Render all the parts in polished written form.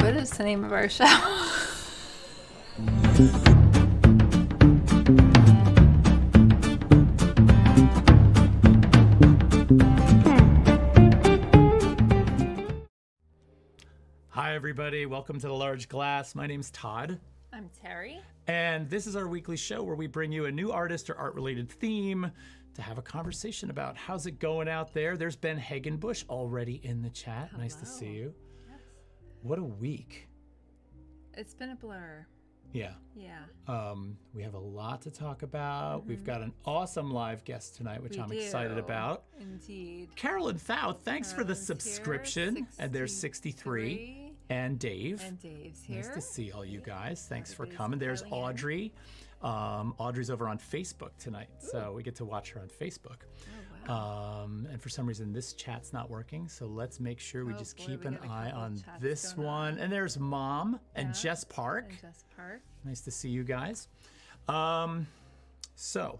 What is the name of our show? Hi, everybody. Welcome to The Large Glass. My name's Todd. I'm Terri. And this is our weekly show where we bring you a new artist or art-related theme to have a conversation about how's it going out there. There's Ben Hagenbush already in the chat. Hello. Nice to see you. Yes. What a week. It's been a blur. Yeah. Yeah. We have a lot to talk about. We've got an awesome live guest tonight, which I'm excited about. Indeed. Carolyn Thau, thanks for the Carolyn's subscription. here, And there's 63. And Dave. And Dave's here. Nice to see all you guys. Thanks for Everybody's coming. There's piling in. Audrey. Audrey's over on Facebook tonight, so we get to watch her on Facebook. Oh, wow. And for some reason, this chat's not working, so let's make sure we Oh, just boy, keep we an got a eye couple on chats this going one. on. And there's Mom and Yeah. Jess Park. And Jess Park. Nice to see you guys. So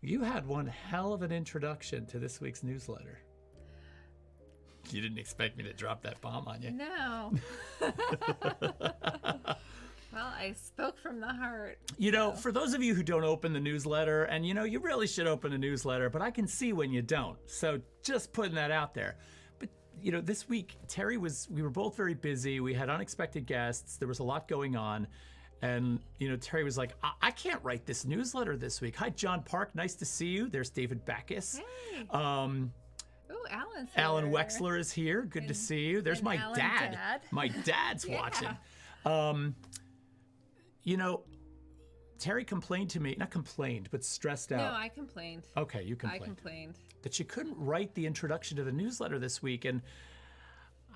you had one hell of an introduction to this week's newsletter. You didn't expect me to drop that bomb on you. No. Well, I spoke from the heart. You know, for those of you who don't open the newsletter, and you really should open a newsletter, but I can see when you don't. So just putting that out there. But, this week, we were both very busy. We had unexpected guests. There was a lot going on. And, Terri was like, I can't write this newsletter this week. Hi, John Park. Nice to see you. There's David Backus. Hey. Oh, Alan's here. Alan Wexler is here. Good to see you. There's my Alan dad. Dad. My dad's Yeah. watching. Terri complained to me, not complained, but stressed out. No, I complained. Okay, you I complained. complained. That she couldn't write the introduction to the newsletter this week. And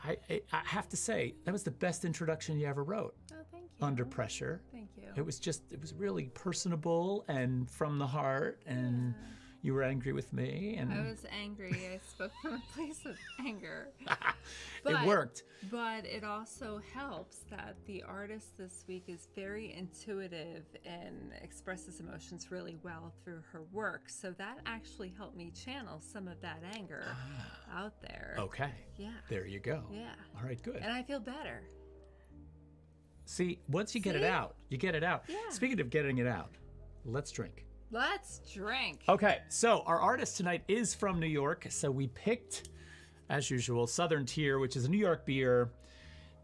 I have to say, that was the best introduction you ever wrote. Oh, thank you. Under pressure. Thank you. It was really personable and from the heart. And you were angry with me. And I was angry. I spoke from a place of anger. it worked. But it also helps that the artist this week is very intuitive and expresses emotions really well through her work. So that actually helped me channel some of that anger out there. Okay. Yeah. There you go. Yeah. All right, good. And I feel better. See, once you get it out, you get it out. Yeah. Speaking of getting it out, let's drink. Let's drink. Okay, so our artist tonight is from New York. So we picked, as usual, Southern Tier, which is a New York beer.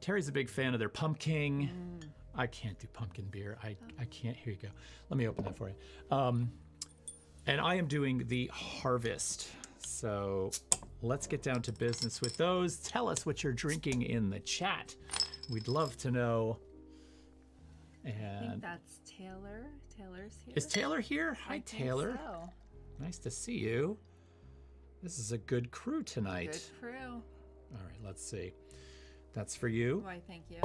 Terri's a big fan of their pumpkin. I can't do pumpkin beer. I can't. Here you go. Let me open that for you. And I am doing the Harvest. So let's get down to business with those. Tell us what you're drinking in the chat. We'd love to know. I think And that's Taylor. Taylor's here. is Taylor here? Hi, I think Taylor. so. Nice to see you. This is a good crew tonight. Good crew. All right, let's see. That's for you. Why, thank you.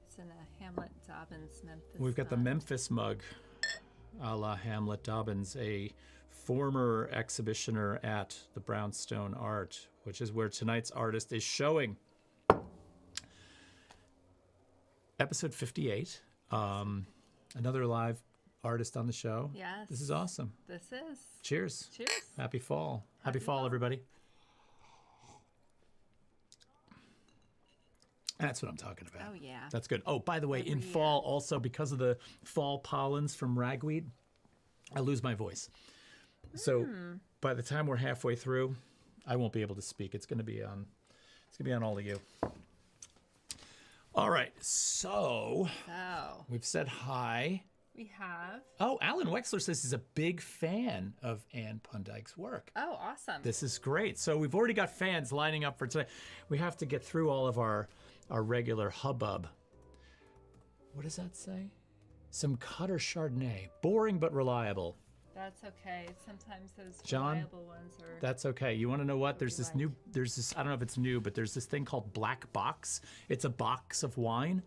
It's in a Hamlet Dobbins Memphis. We've got the Memphis mug, a la Hamlet Dobbins, a former exhibitioner at the Brownstone Art, which is where tonight's artist is showing. Episode 58. Another live artist on the show. Yes. This is awesome. This is. Cheers. Cheers. Happy fall. Happy fall, everybody. That's what I'm talking about. Oh, yeah. That's good. Oh, by the way, in Every fall, also because of the fall pollens from ragweed, I lose my voice. So by the time we're halfway through, I won't be able to speak. It's going to be on all of you. All right. So So, we've said hi. we have. Oh, Alan Wexler says he's a big fan of Anne Pundyk's work. Oh, awesome. This is great. So we've already got fans lining up for tonight. We have to get through all of our regular hubbub. What does that say? Some Cutter Chardonnay. Boring but reliable. That's okay. Sometimes those John, reliable ones are. That's okay. You want to know what? There's you this like? I don't know if it's new, but there's this thing called Black Box. It's a box of wine.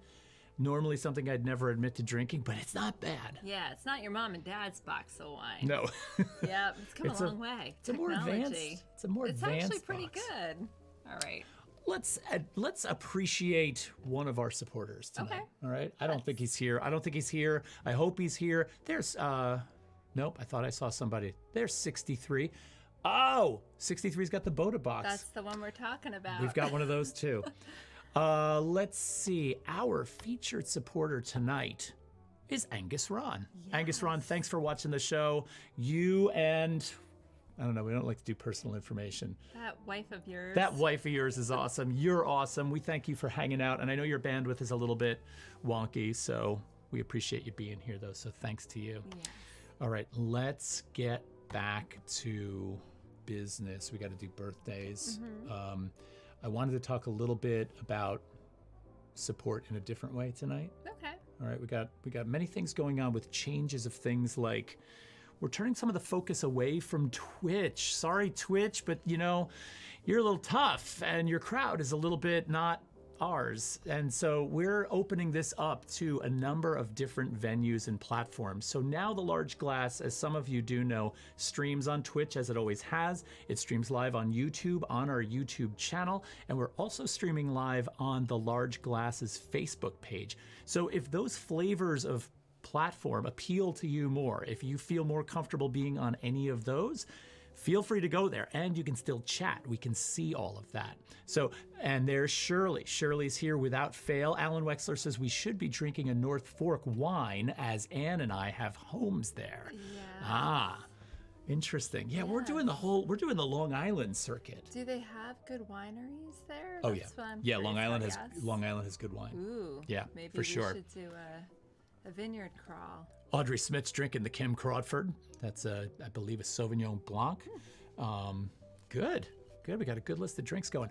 Normally something I'd never admit to drinking, but it's not bad. Yeah, it's not your mom and dad's box of wine. No. Yeah, it's come It's a long way. It's a more advanced. It's a more It's advanced actually pretty box. good. All right. Let's appreciate one of our supporters tonight. Okay. All right. I don't think he's here. I hope he's here. There's nope. I thought I saw somebody. There's 63. Oh, 63's got the Boda box. That's the one we're talking about. We've got one of those too. Let's see. Our featured supporter tonight is Angus Ron. Yes. Angus Ron, thanks for watching the show. You and, I don't know, we don't like to do personal information. That wife of yours. That wife of yours is awesome. You're awesome. We thank you for hanging out. And I know your bandwidth is a little bit wonky, so we appreciate you being here, though. So thanks to you. Yes. All right, let's get back to business. We got to do birthdays. I wanted to talk a little bit about support in a different way tonight. Okay. All right, we got many things going on with changes of things like we're turning some of the focus away from Twitch. Sorry, Twitch, but you know, you're a little tough and your crowd is a little bit not ours. And so we're opening this up to a number of different venues and platforms. So now the Large Glass, as some of you do know, streams on Twitch as it always has. It streams live on YouTube on our YouTube channel. And we're also streaming live on the Large Glass's Facebook page. So if those flavors of platform appeal to you more, if you feel more comfortable being on any of those, feel free to go there, and you can still chat. We can see all of that. So, and there's Shirley. Shirley's here without fail. Alan Wexler says we should be drinking a North Fork wine as Anne and I have homes there. Yeah. Ah, interesting. Yeah, we're doing the Long Island circuit. Do they have good wineries there? Oh, That's what I'm yeah. Long curious Island about, has yes. Long Island has good wine. Ooh. Yeah, maybe for sure. We should do a vineyard crawl. Audrey Smith's drinking the Kim Crawford. That's I believe, a Sauvignon Blanc. Good. We got a good list of drinks going.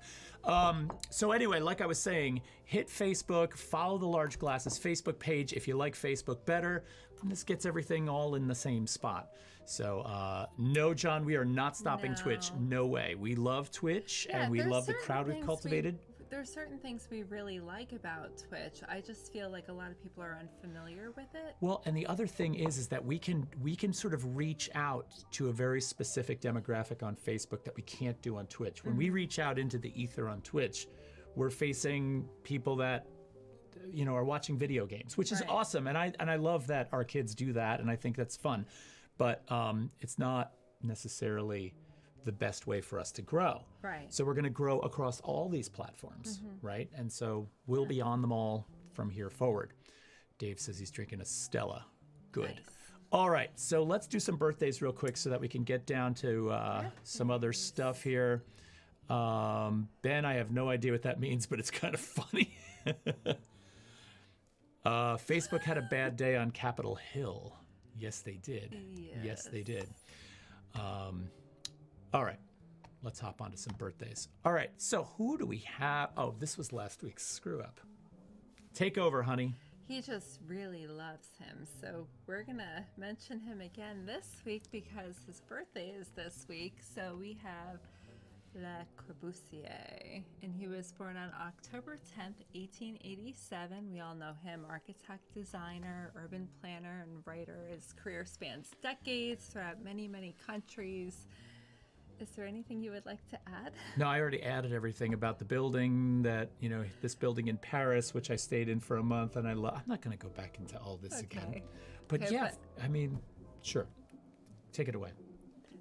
So anyway, like I was saying, hit Facebook, follow the Large Glasses Facebook page. If you like Facebook better, this gets everything all in the same spot. So no, John, we are not stopping Twitch. No way. We love Twitch, and we love the crowd we've cultivated. There's certain things we really like about Twitch. I just feel like a lot of people are unfamiliar with it. Well, and the other thing is that we can sort of reach out to a very specific demographic on Facebook that we can't do on Twitch. When we reach out into the ether on Twitch, we're facing people that, you know, are watching video games, which is awesome, and I love that our kids do that, and I think that's fun. But it's not necessarily the best way for us to grow. Right. So we're going to grow across all these platforms, right? And so we'll be on them all from here forward. Dave says he's drinking a Stella. Good. Nice. All right, so let's do some birthdays real quick so that we can get down to some other stuff here. Ben, I have no idea what that means, but it's kind of funny. Facebook had a bad day on Capitol Hill. Yes, they did. Yes, they did. All right, let's hop on to some birthdays. All right, so who do we have? Oh, this was last week's screw up. Take over, honey. He just really loves him. So we're going to mention him again this week because his birthday is this week. So we have Le Corbusier, and he was born on October 10th, 1887. We all know him, architect, designer, urban planner, and writer. His career spans decades throughout many, many countries. Is there anything you would like to add? No, I already added everything about the building that, you know, this building in Paris, which I stayed in for a month, and I'm not going to go back into all this again. But yeah, I mean, sure. Take it away.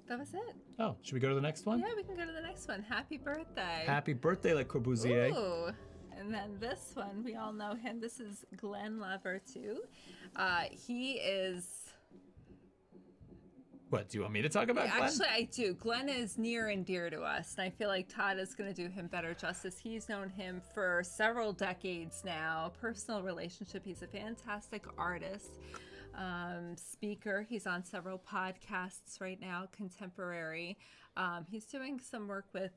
That was it. Oh, should we go to the next one? Yeah, we can go to the next one. Happy birthday. Happy birthday, Le Corbusier. Ooh. And then this one, we all know him. This is Glenn Lavertu. He is... What, do you want me to talk about Glenn? Actually, I do. Glenn is near and dear to us, and I feel like Todd is going to do him better justice. He's known him for several decades now. Personal relationship. He's a fantastic artist, speaker. He's on several podcasts right now, contemporary. He's doing some work with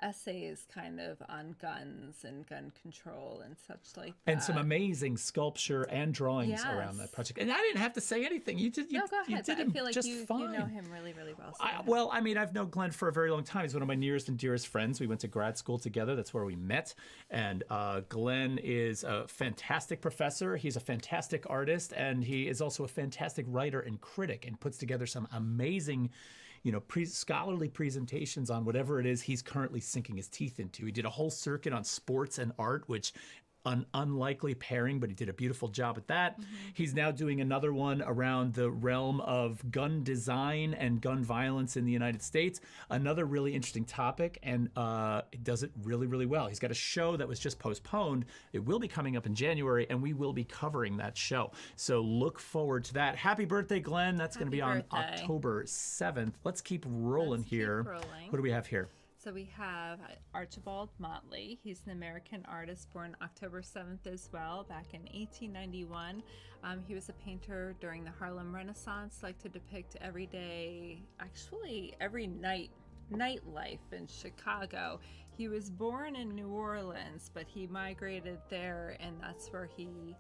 essays kind of on guns and gun control and such like that. And some amazing sculpture and drawings around that project. And I didn't have to say anything. You did. No, go ahead. You did I him feel like just you fine. know him really, really well. So Well, I mean, I've known Glenn for a very long time. He's one of my nearest and dearest friends. We went to grad school together. That's where we met. And Glenn is a fantastic professor. He's a fantastic artist. And he is also a fantastic writer and critic and puts together some amazing, you know, scholarly presentations on whatever it is he's currently sinking his teeth into. He did a whole circuit on sports and art, which an unlikely pairing, but he did a beautiful job at that. He's now doing another one around the realm of gun design and gun violence in the United States. Another really interesting topic, and it does it really, really well. He's got a show that was just postponed. It will be coming up in January, and we will be covering that show. So look forward to that. Happy birthday, Glenn. That's going to be on October 7th. Let's keep rolling here. What do we have here? So we have Archibald Motley. He's an American artist born October 7th as well, back in 1891. He was a painter during the Harlem Renaissance, liked to depict everyday, actually every nightlife in Chicago. He was born in New Orleans, but he migrated there, and that's where he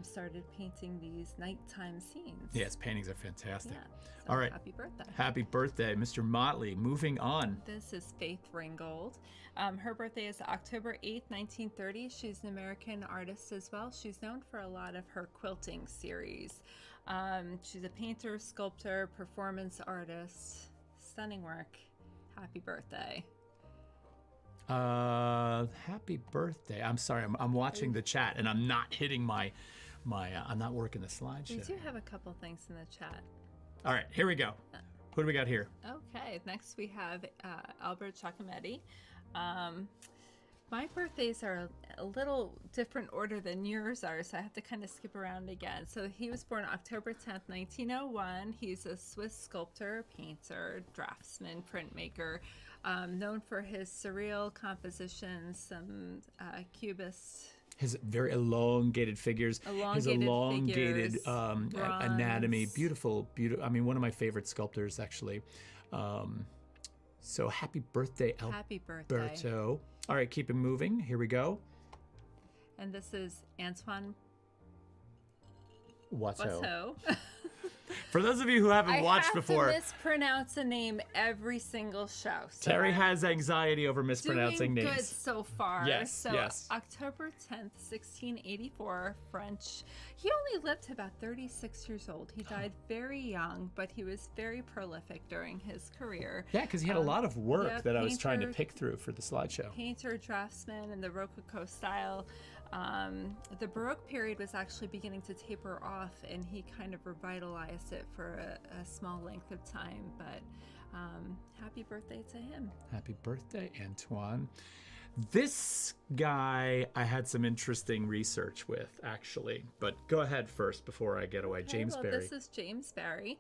started painting these nighttime scenes. Yes, paintings are fantastic. Yeah. So all right. Happy birthday. Happy birthday, Mr. Motley. Moving on. This is Faith Ringgold. Her birthday is October 8th, 1930. She's an American artist as well. She's known for a lot of her quilting series. She's a painter, sculptor, performance artist. Stunning work. Happy birthday. Happy birthday. I'm sorry, I'm watching the chat and I'm not hitting my I'm not working the slideshow. We do have a couple things in the chat. All right, here we go. What do we got here? Okay, next we have Albert Giacometti. My birthdays are a little different order than yours are, so I have to kind of skip around again. So he was born October 10th, 1901. He's a Swiss sculptor, painter, draftsman, printmaker, known for his surreal compositions, some cubist. His very elongated figures, his elongated anatomy, beautiful. I mean, one of my favorite sculptors, actually. So happy birthday, Alberto. Happy birthday. All right, keep it moving. Here we go. And this is Antoine Watteau. For those of you who haven't watched before, I have to mispronounce a name every single show. So Terri has anxiety over mispronouncing doing names. Good so far. Yes, so yes. October 10th, 1684, French. He only lived to about 36 years old. He died very young, but he was very prolific during his career. Yeah, because he had a lot of work that I was trying to pick through for the slideshow. Painter, draftsman in the Rococo style. The Baroque period was actually beginning to taper off, and he kind of revitalized it for a small length of time. But happy birthday to him. Happy birthday, Antoine. This guy I had some interesting research with, actually. But go ahead first before I get away. James Barry. This is James Barry.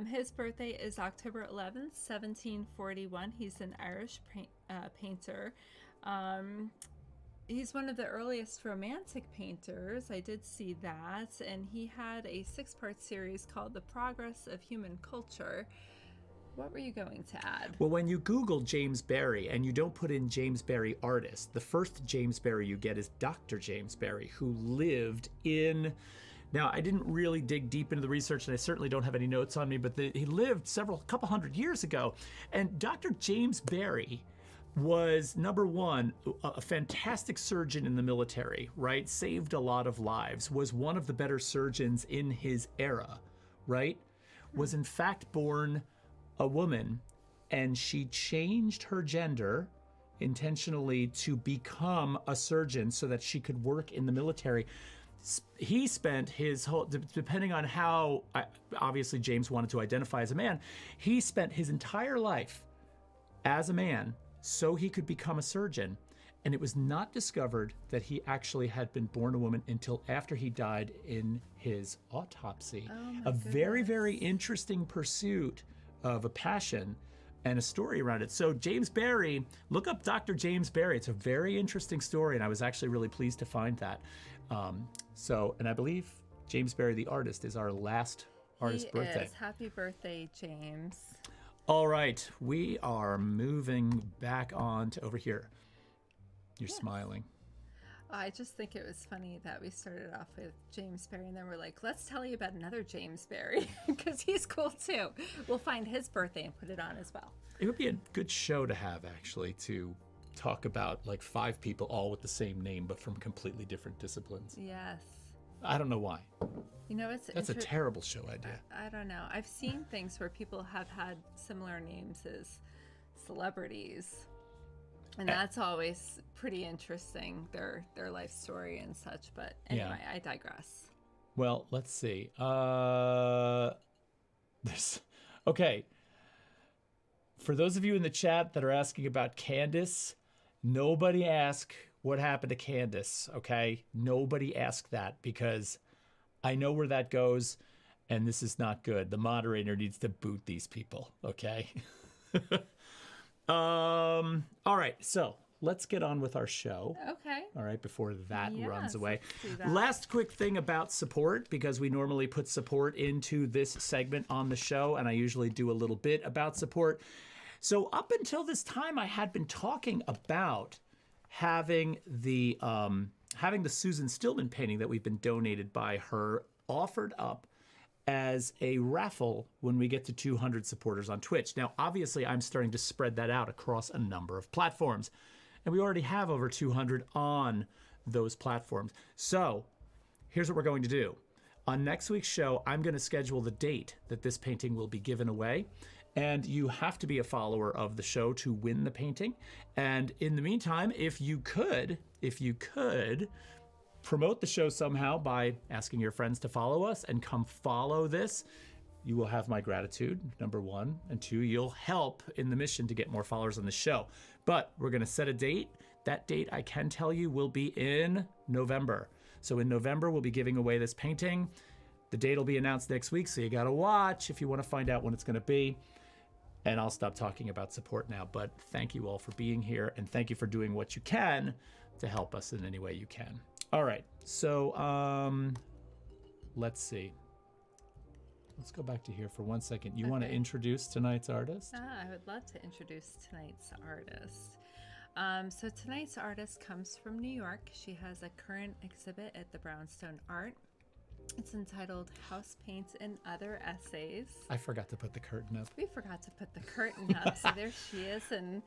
His birthday is October 11th, 1741. He's an Irish painter. He's one of the earliest romantic painters. I did see that. And he had a 6-part series called The Progress of Human Culture. What were you going to add? Well, when you Google James Barry and you don't put in James Barry artist, the first James Barry you get is Dr. James Barry, who lived in... Now, I didn't really dig deep into the research, and I certainly don't have any notes on me, but he lived couple hundred years ago. And Dr. James Barry was, number one, a fantastic surgeon in the military, right? Saved a lot of lives, was one of the better surgeons in his era, right? Was in fact born a woman, and she changed her gender intentionally to become a surgeon so that she could work in the military. He spent his whole, depending on how, obviously James wanted to identify as a man, he spent his entire life as a man so he could become a surgeon. And it was not discovered that he actually had been born a woman until after he died in his autopsy. Oh, very, very interesting pursuit of a passion and a story around it. So James Barry, look up Dr. James Barry. It's a very interesting story, and I was actually really pleased to find that. And I believe James Barry, the artist, is our last artist birthday. Happy birthday, James. All right, we are moving back on to over here. You're smiling. I just think it was funny that we started off with James Barry, and then we're like, let's tell you about another James Barry, because he's cool too. We'll find his birthday and put it on as well. It would be a good show to have, actually, to talk about like 5 people all with the same name, but from completely different disciplines. Yes. I don't know why. You know, that's a terrible show idea. I don't know. I've seen things where people have had similar names as celebrities. And that's always pretty interesting, their life story and such. But anyway, I digress. Well, let's see. Okay. For those of you in the chat that are asking about Candace, nobody ask what happened to Candace, okay? Nobody ask that, because I know where that goes, and this is not good. The moderator needs to boot these people, okay? All right, so let's get on with our show. Okay. All right, before that runs away. Let's do that. Last quick thing about support, because we normally put support into this segment on the show, and I usually do a little bit about support. So up until this time, I had been talking about having the Susan Stillman painting that we've been donated by her offered up as a raffle when we get to 200 supporters on Twitch. Now, obviously, I'm starting to spread that out across a number of platforms, and we already have over 200 on those platforms. So here's what we're going to do. On next week's show, I'm going to schedule the date that this painting will be given away. And you have to be a follower of the show to win the painting. And in the meantime, if you could promote the show somehow by asking your friends to follow us and come follow this, you will have my gratitude, number one. And two, you'll help in the mission to get more followers on the show. But we're going to set a date. That date, I can tell you, will be in November. So in November, we'll be giving away this painting. The date will be announced next week, so you got to watch if you want to find out when it's going to be. And I'll stop talking about support now, but thank you all for being here, and thank you for doing what you can to help us in any way you can. All right, so let's see. Let's go back to here for 1 second. You want to introduce tonight's artist? I would love to introduce tonight's artist. So tonight's artist comes from New York. She has a current exhibit at the Brownstone Art. It's entitled House Paints and Other Essays. I forgot to put the curtain up. We forgot to put the curtain up. So there she is in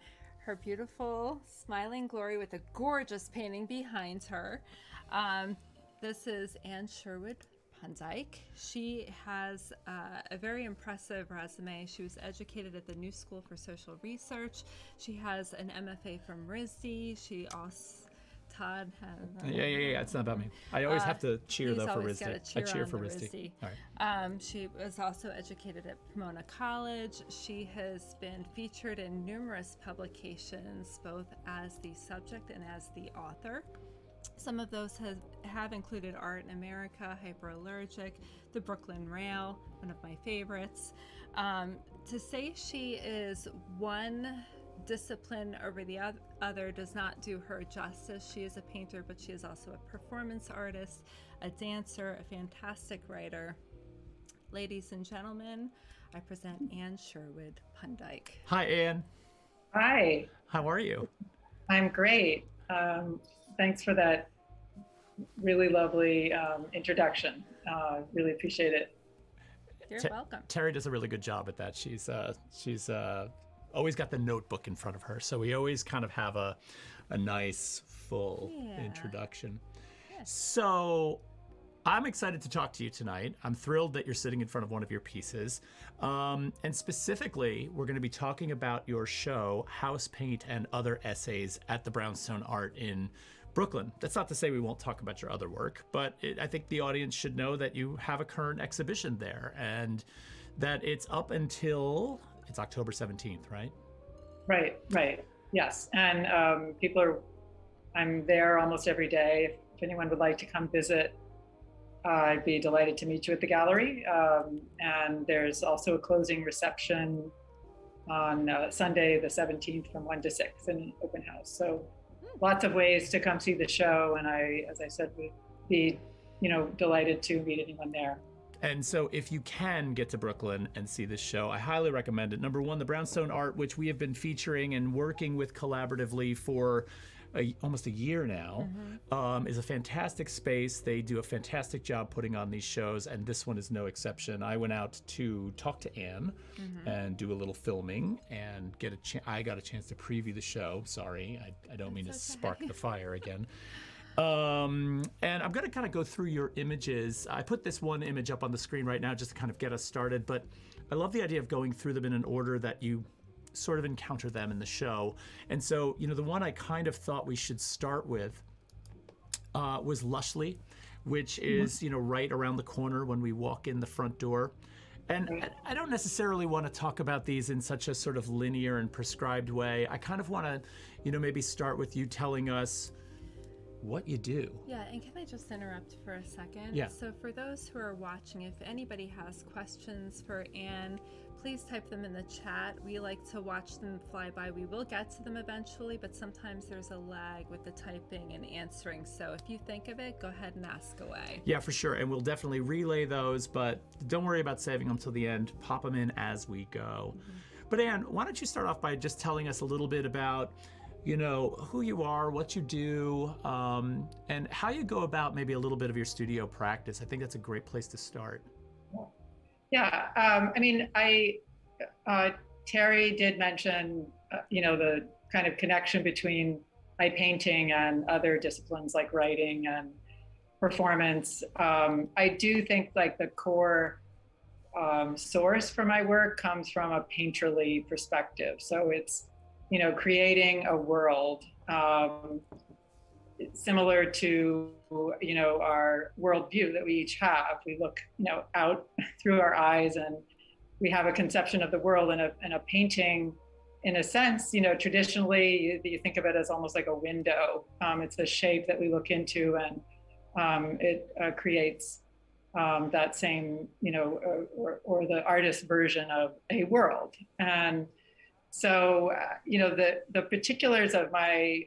her beautiful smiling glory with a gorgeous painting behind her. This is Anne Sherwood Pundyk. She has a very impressive resume. She was educated at the New School for Social Research. She has an MFA from RISD. She also... Todd has... Yeah. It's not about me. I always have to cheer, though, for RISD. I cheer for RISD. RISD. All right. She was also educated at Pomona College. She has been featured in numerous publications, both as the subject and as the author. Some of those have included Art in America, Hyperallergic, The Brooklyn Rail, one of my favorites. To say she is one discipline over the other does not do her justice. She is a painter, but she is also a performance artist, a dancer, a fantastic writer. Ladies and gentlemen, I present Anne Sherwood Pundyk. Hi, Anne. Hi. How are you? I'm great. Thanks for that really lovely introduction. Really appreciate it. You're welcome. Terri does a really good job at that. She's always got the notebook in front of her, so we always kind of have a nice full introduction. Yes. So I'm excited to talk to you tonight. I'm thrilled that you're sitting in front of one of your pieces, and specifically we're going to be talking about your show House Paint and Other Essays at the Brownstone Art in Brooklyn. That's not to say we won't talk about your other work, but I think the audience should know that you have a current exhibition there and that it's up until it's October 17th, right? Right. Yes. And I'm there almost every day. If anyone would like to come visit, I'd be delighted to meet you at the gallery. And there's also a closing reception on Sunday, the 17th from 1 to 6 in an open house. So lots of ways to come see the show. And as I said, would be, delighted to meet anyone there. And so if you can get to Brooklyn and see this show, I highly recommend it. Number one, the Brownstone Art, which we have been featuring and working with collaboratively for almost a year now, is a fantastic space. They do a fantastic job putting on these shows, and this one is no exception. I went out to talk to Anne and do a little filming and I got a chance to preview the show. Sorry, I don't mean to spark the fire again. And I'm going to kind of go through your images. I put this one image up on the screen right now just to kind of get us started, but I love the idea of going through them in an order that you sort of encounter them in the show. And so, the one I kind of thought we should start with was Lushly, which is, right around the corner when we walk in the front door. And I don't necessarily want to talk about these in such a sort of linear and prescribed way. I kind of want to, maybe start with you telling us what you do. Yeah, and can I just interrupt for a second? Yeah. So for those who are watching, if anybody has questions for Anne, please type them in the chat. We like to watch them fly by. We will get to them eventually, but sometimes there's a lag with the typing and answering. So if you think of it, go ahead and ask away. Yeah, for sure. And we'll definitely relay those, but don't worry about saving them till the end. Pop them in as we go. But Anne, why don't you start off by just telling us a little bit about who you are, what you do, and how you go about maybe a little bit of your studio practice. I think that's a great place to start. Yeah, Terri did mention, the kind of connection between my painting and other disciplines like writing and performance. I do think like the core source for my work comes from a painterly perspective. So it's, creating a world similar to, our worldview that we each have. We look, out through our eyes and we have a conception of the world, and a painting, in a sense, traditionally you think of it as almost like a window. It's a shape that we look into, and it creates that same, or the artist's version of a world. And so, the particulars of my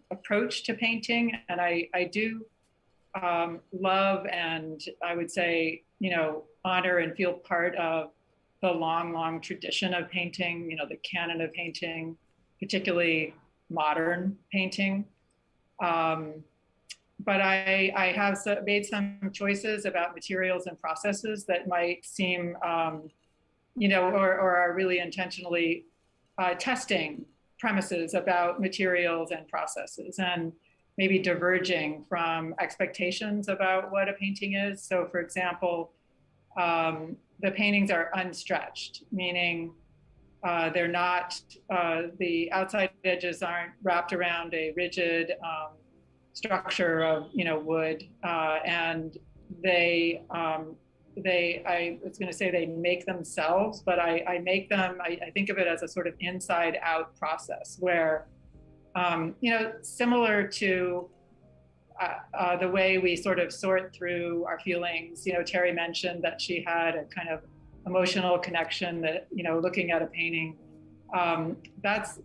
approach to painting, and I do love, and I would say, honor and feel part of the long tradition of painting, the canon of painting, particularly modern painting. But I have made some choices about materials and processes that might seem, or are really intentionally testing premises about materials and processes, and maybe diverging from expectations about what a painting is. So for example, the paintings are unstretched, meaning they're not, the outside edges aren't wrapped around a rigid structure of, wood, and I was going to say they make themselves, but I make them, I think of it as a sort of inside out process where, similar to the way we sort of sort through our feelings. Terri mentioned that she had a kind of emotional connection that, looking at a painting, that's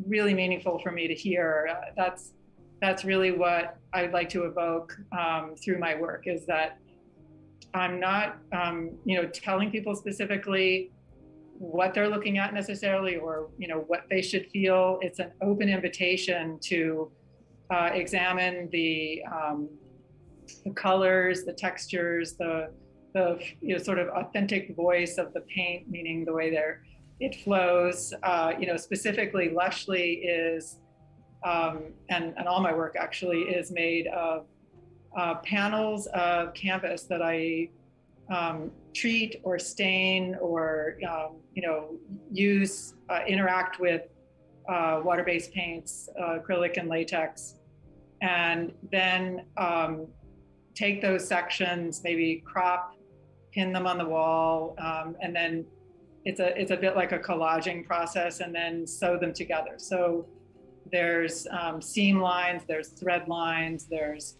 really meaningful for me to hear. That's really what I'd like to evoke through my work, is that I'm not, telling people specifically what they're looking at necessarily, or, what they should feel. It's an open invitation to examine the colors, the textures, the sort of authentic voice of the paint, meaning the way it flows. Specifically, Lushly is, and all my work actually is made of panels of canvas that I treat or stain or use, interact with water-based paints, acrylic and latex, and then take those sections, maybe crop, pin them on the wall, and then it's a bit like a collaging process, and then sew them together. So there's seam lines, there's thread lines, there's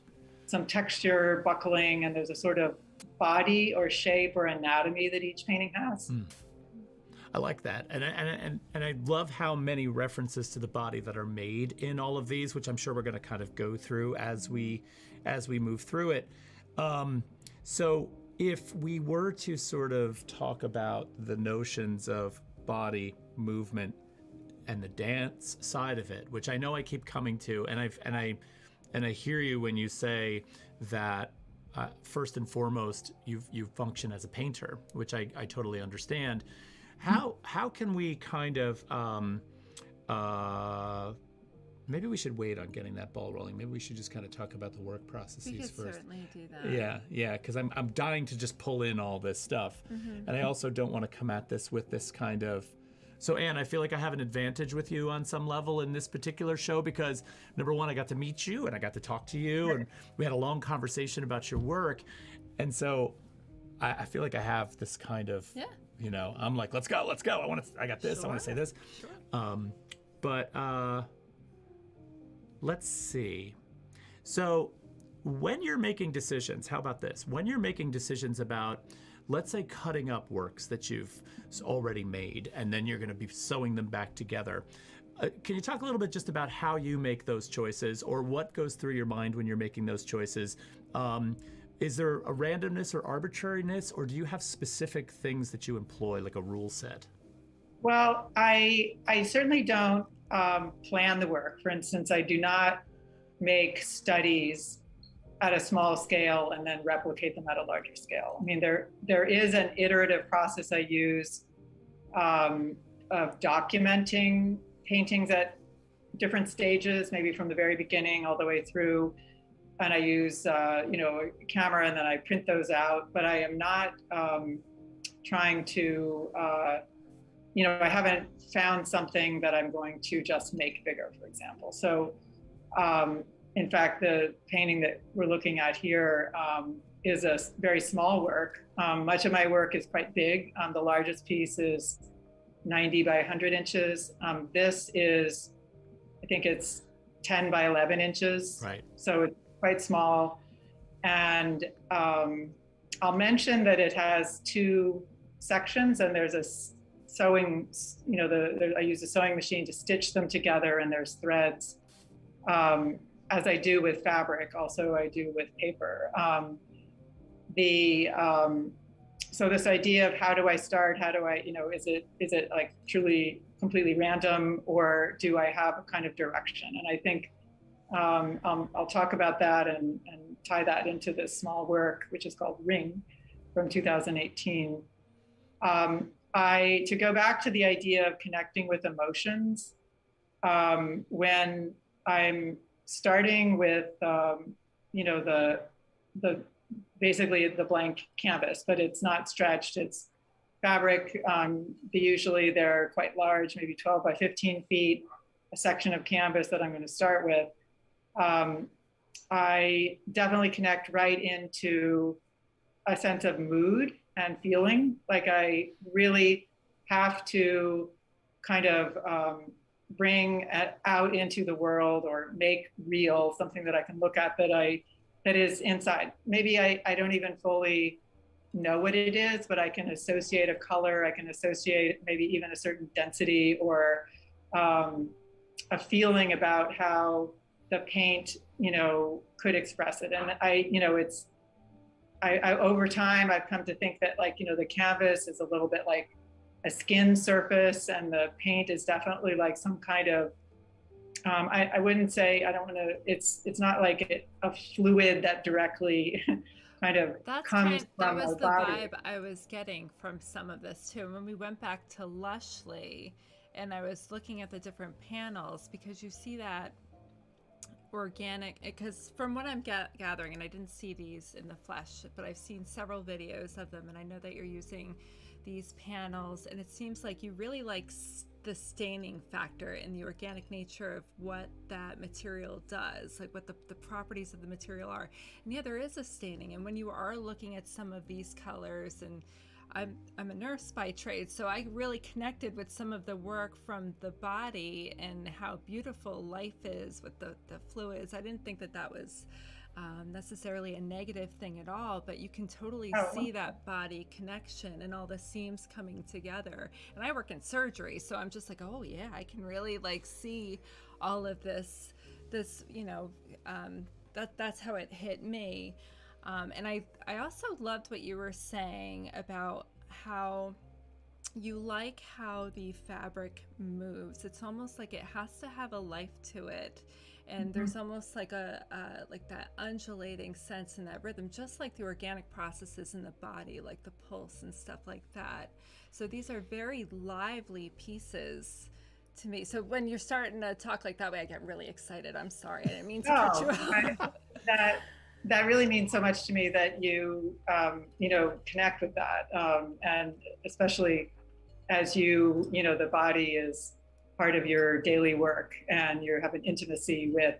some texture, buckling, and there's a sort of body or shape or anatomy that each painting has. I like that, and I love how many references to the body that are made in all of these, which I'm sure we're going to kind of go through as we move through it. So if we were to sort of talk about the notions of body movement and the dance side of it, which I know I keep coming to, and I hear you when you say that first and foremost you function as a painter, which I totally understand. How can we kind of maybe we should wait on getting that ball rolling. Maybe we should just kind of talk about the work processes we could first. Certainly do that. Yeah, because I'm dying to just pull in all this stuff, and I also don't want to come at this with this kind of So Anne, I feel like I have an advantage with you on some level in this particular show because number one, I got to meet you and I got to talk to you and we had a long conversation about your work. And so I feel like I have this kind of, you know, I'm like, let's go. I got this, I want to say this. Sure. Let's see. So when you're making decisions, how about this? When you're making decisions about, let's say, cutting up works that you've already made, and then you're going to be sewing them back together. Can you talk a little bit just about how you make those choices, or what goes through your mind when you're making those choices? Is there a randomness or arbitrariness, or do you have specific things that you employ, like a rule set? Well, I certainly don't plan the work. For instance, I do not make studies at a small scale and then replicate them at a larger scale. I mean, there is an iterative process I use of documenting paintings at different stages, maybe from the very beginning all the way through. And I use, you know, a camera and then I print those out, but I am not trying to, you know, I haven't found something that I'm going to just make bigger, for example. So, in fact, the painting that we're looking at here is a very small work. Much of my work is quite big. The largest piece is 90 by 100 inches. This is, I think it's 10 by 11 inches. Right. So it's quite small. And I'll mention that it has two sections, and there's a sewing, you know, I use a sewing machine to stitch them together, and there's threads. As I do with fabric, also I do with paper. So this idea of how do I start, how do I, you know, is it like truly completely random, or do I have a kind of direction? And I think I'll talk about that and tie that into this small work, which is called Ring from 2018. To go back to the idea of connecting with emotions, when I'm starting with, you know, the basically the blank canvas, but it's not stretched, it's fabric. Usually they're quite large, maybe 12 by 15 feet, a section of canvas that I'm going to start with. I definitely connect right into a sense of mood and feeling. Like I really have to kind of bring out into the world or make real something that I can look at that is inside. Maybe I don't even fully know what it is, but I can associate a color, I can associate maybe even a certain density or a feeling about how the paint, you know, could express it. And I over time, I've come to think that, like, you know, the canvas is a little bit like a skin surface, and the paint is definitely like some kind of, I wouldn't say, I don't want to, it's not like a fluid that directly kind of comes from that was the body. vibe I was getting from some of this too. When we went back to Lushly and I was looking at the different panels, because you see that organic, because from what I'm gathering, and I didn't see these in the flesh, but I've seen several videos of them, and I know that you're using these panels, and it seems like you really like the staining factor and the organic nature of what that material does, like what the properties of the material are. And yeah, there is a staining, and when you are looking at some of these colors, and I'm a nurse by trade, so I really connected with some of the work from the body and how beautiful life is with the fluids. I didn't think that was necessarily a negative thing at all, but you can totally see that body connection and all the seams coming together. And I work in surgery, so I'm just like, oh yeah, I can really like see all of this, you know, that's how it hit me. And I also loved what you were saying about how you like how the fabric moves. It's almost like it has to have a life to it. And there's almost like like that undulating sense and that rhythm, just like the organic processes in the body, like the pulse and stuff like that. So these are very lively pieces to me. So when you're starting to talk like that way, I get really excited. I'm sorry, I didn't mean to cut you off. That really means so much to me that you, you know, connect with that. And especially as the body is part of your daily work, and you have an intimacy with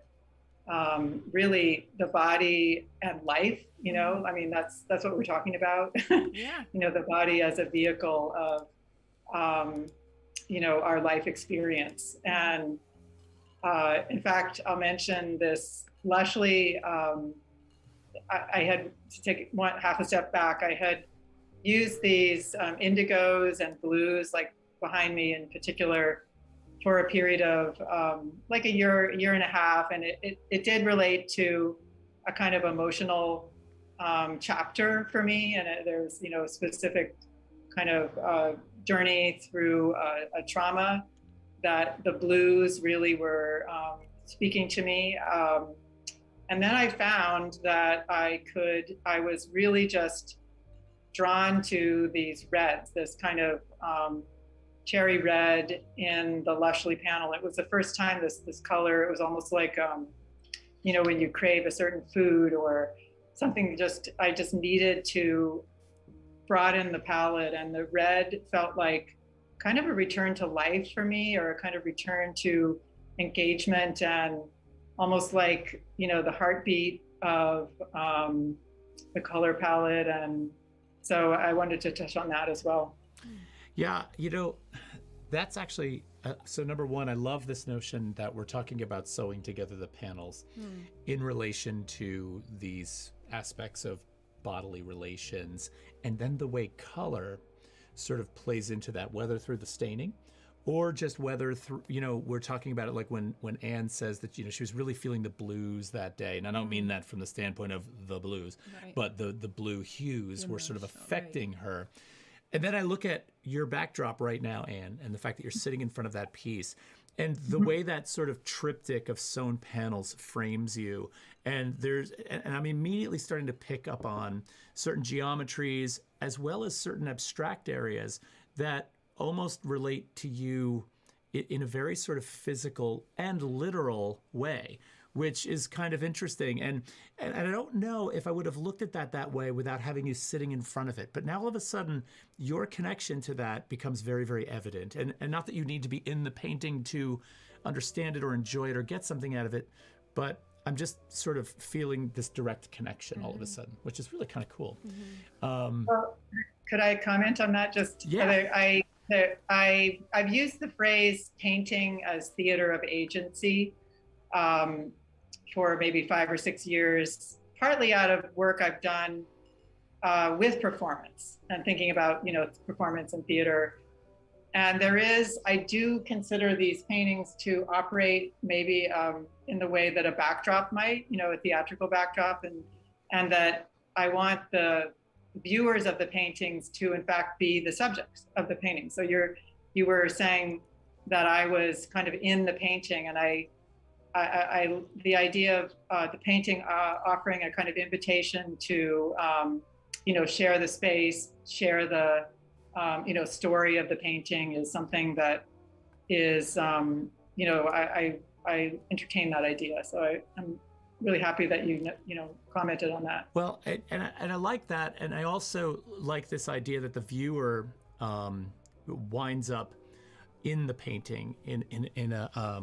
really the body and life. I mean, that's what we're talking about. Yeah. The body as a vehicle of our life experience. And in fact, I'll mention this. Lushly, I had to take half a step back. I had used these indigos and blues, like behind me in particular, for a period of like a year and a half. And it did relate to a kind of emotional chapter for me. And there's, a specific kind of journey through a trauma that the blues really were speaking to me. And then I found that I was really just drawn to these reds, this kind of cherry red in the Lushly panel. It was the first time this color, it was almost like, when you crave a certain food or something, I just needed to broaden the palette, and the red felt like kind of a return to life for me, or a kind of return to engagement, and almost like, the heartbeat of the color palette. And so I wanted to touch on that as well. Yeah, that's actually, so number one, I love this notion that we're talking about sewing together the panels in relation to these aspects of bodily relations, and then the way color sort of plays into that, whether through the staining or just whether through, we're talking about it like when Anne says that, she was really feeling the blues that day. And I don't mean that from the standpoint of the blues, right, but the blue hues were sort of affecting her. And then I look at your backdrop right now, Anne, and the fact that you're sitting in front of that piece, and the way that sort of triptych of sewn panels frames you. And I'm immediately starting to pick up on certain geometries as well as certain abstract areas that almost relate to you in a very sort of physical and literal way, which is kind of interesting. And I don't know if I would have looked at that way without having you sitting in front of it. But now all of a sudden, your connection to that becomes very, very evident. And not that you need to be in the painting to understand it or enjoy it or get something out of it, but I'm just sort of feeling this direct connection all of a sudden, which is really kind of cool. Well, could I comment on that? Just yeah. I've used the phrase painting as theater of agency for maybe 5 or 6 years, partly out of work I've done with performance and thinking about, performance and theater. And I do consider these paintings to operate maybe in the way that a backdrop might, a theatrical backdrop, and that I want the viewers of the paintings to in fact be the subjects of the painting. So you were saying that I was kind of in the painting, and the idea of the painting offering a kind of invitation to share the space, share the story of the painting is something that is I entertain that idea. So I'm really happy that you commented on that. Well, and I like that, and I also like this idea that the viewer winds up in the painting in a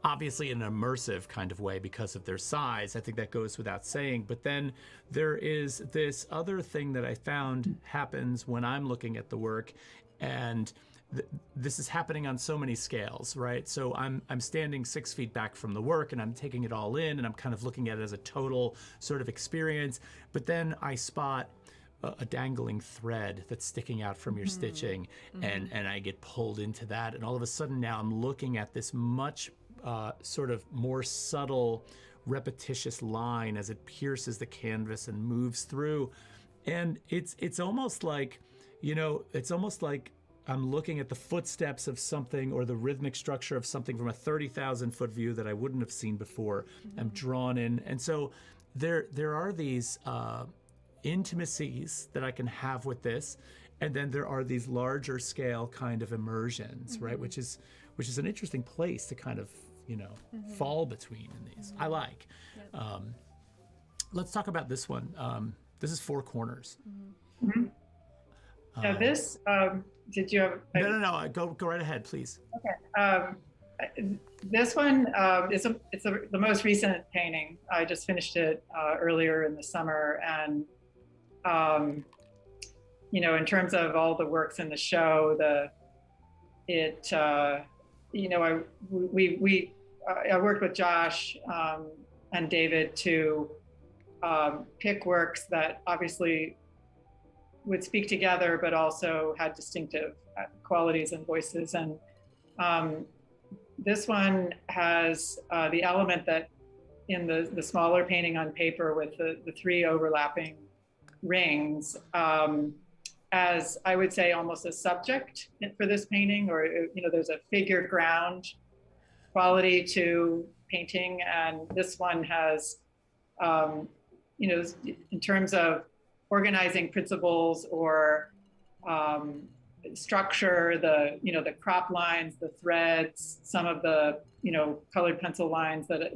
obviously an immersive kind of way because of their size. I think that goes without saying. But then there is this other thing that I found happens when I'm looking at the work, and this is happening on so many scales, right? So I'm standing 6 feet back from the work, and I'm taking it all in, and I'm kind of looking at it as a total sort of experience. But then I spot a dangling thread that's sticking out from your stitching, and I get pulled into that. And all of a sudden now I'm looking at this much sort of more subtle, repetitious line as it pierces the canvas and moves through. And it's almost like, I'm looking at the footsteps of something or the rhythmic structure of something from a 30,000 foot view that I wouldn't have seen before. I'm drawn in. And so there are these intimacies that I can have with this. And then there are these larger scale kind of immersions, right? Which is an interesting place to kind of, fall between in these. I like. Yep. Let's talk about this one. This is Four Corners. Now this, did you have? No. Go right ahead, please. Okay. This one it's the most recent painting. I just finished it earlier in the summer, and in terms of all the works in the show, I worked with Josh and David to pick works that obviously would speak together, but also had distinctive qualities and voices. And this one has the element that in the smaller painting on paper with the three overlapping rings, as I would say almost a subject for this painting, or there's a figure ground quality to painting, and this one has in terms of organizing principles or structure, the crop lines, the threads, some of the colored pencil lines that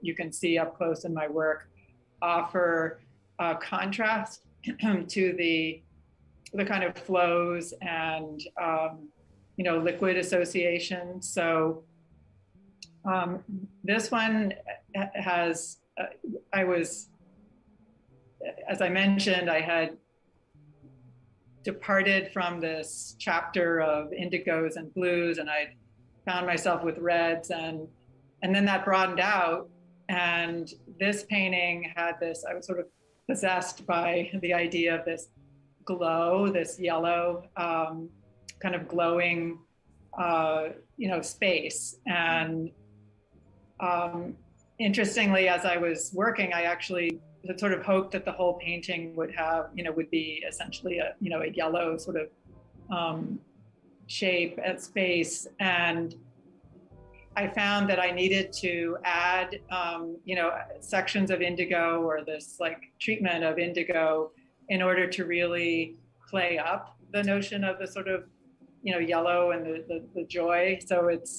you can see up close in my work, offer contrast to the kind of flows and liquid association. So this one has as I mentioned, I had departed from this chapter of indigos and blues, and I found myself with reds, and then that broadened out. And this painting had this, I was sort of possessed by the idea of this glow, this yellow kind of glowing, space. And interestingly, as I was working, I actually had sort of hoped that the whole painting would be essentially a yellow sort of shape and space. And I found that I needed to add, sections of indigo, or this like treatment of indigo, in order to really play up the notion of the sort of, yellow and the joy. So it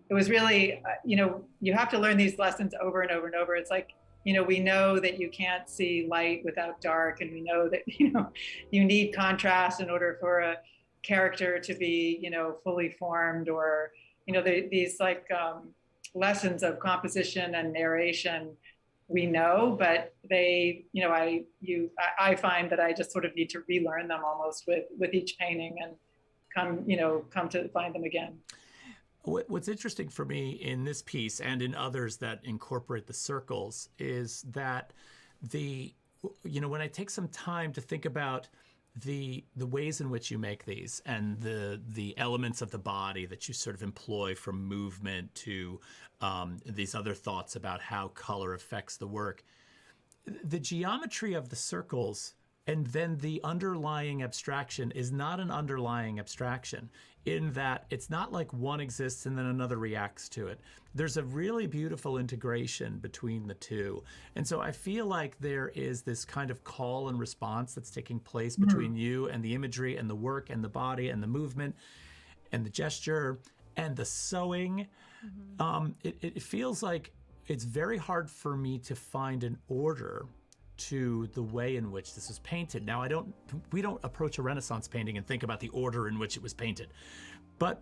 was really, you have to learn these lessons over and over and over. It's like, we know that you can't see light without dark, and we know that, you need contrast in order for a character to be, fully formed, or, these like lessons of composition and narration, we know, but they, I find that I just sort of need to relearn them almost with each painting, and come to find them again. What's interesting for me in this piece and in others that incorporate the circles is that when I take some time to think about the ways in which you make these, and the elements of the body that you sort of employ, from movement to these other thoughts about how color affects the work, the geometry of the circles and then the underlying abstraction is not an underlying abstraction, in that it's not like one exists and then another reacts to it. There's a really beautiful integration between the two. And so I feel like there is this kind of call and response that's taking place between you and the imagery and the work and the body and the movement and the gesture and the sewing. It feels like it's very hard for me to find an order to the way in which this was painted. Now, we don't approach a Renaissance painting and think about the order in which it was painted. But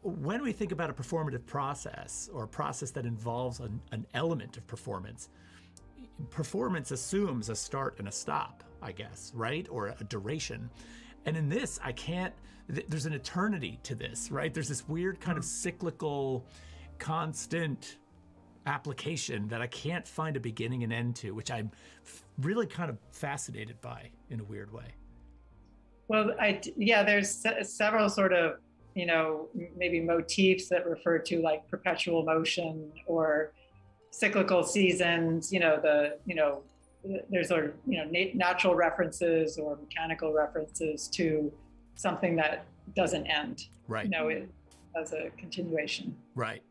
when we think about a performative process, or a process that involves an element of performance assumes a start and a stop, I guess, right? Or a duration. And in this, there's an eternity to this, right? There's this weird kind of cyclical, constant application that I can't find a beginning and end to, which I'm really kind of fascinated by in a weird way. Well, there's several sort of, maybe motifs that refer to like perpetual motion or cyclical seasons, there's sort of, natural references or mechanical references to something that doesn't end. Right. It has a continuation. Right.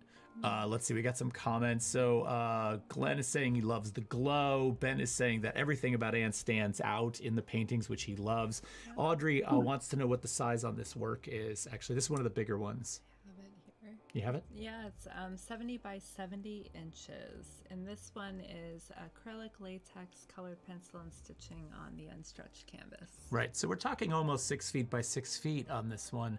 Let's see, we got some comments. So Glenn is saying he loves the glow. Ben is saying that everything about Anne stands out in the paintings, which he loves. Audrey wants to know what the size on this work is. Actually, this is one of the bigger ones. You have it? Yeah, it's 70 by 70 inches. And this one is acrylic, latex, colored pencil, and stitching on the unstretched canvas. Right. So we're talking almost 6 feet by 6 feet on this one.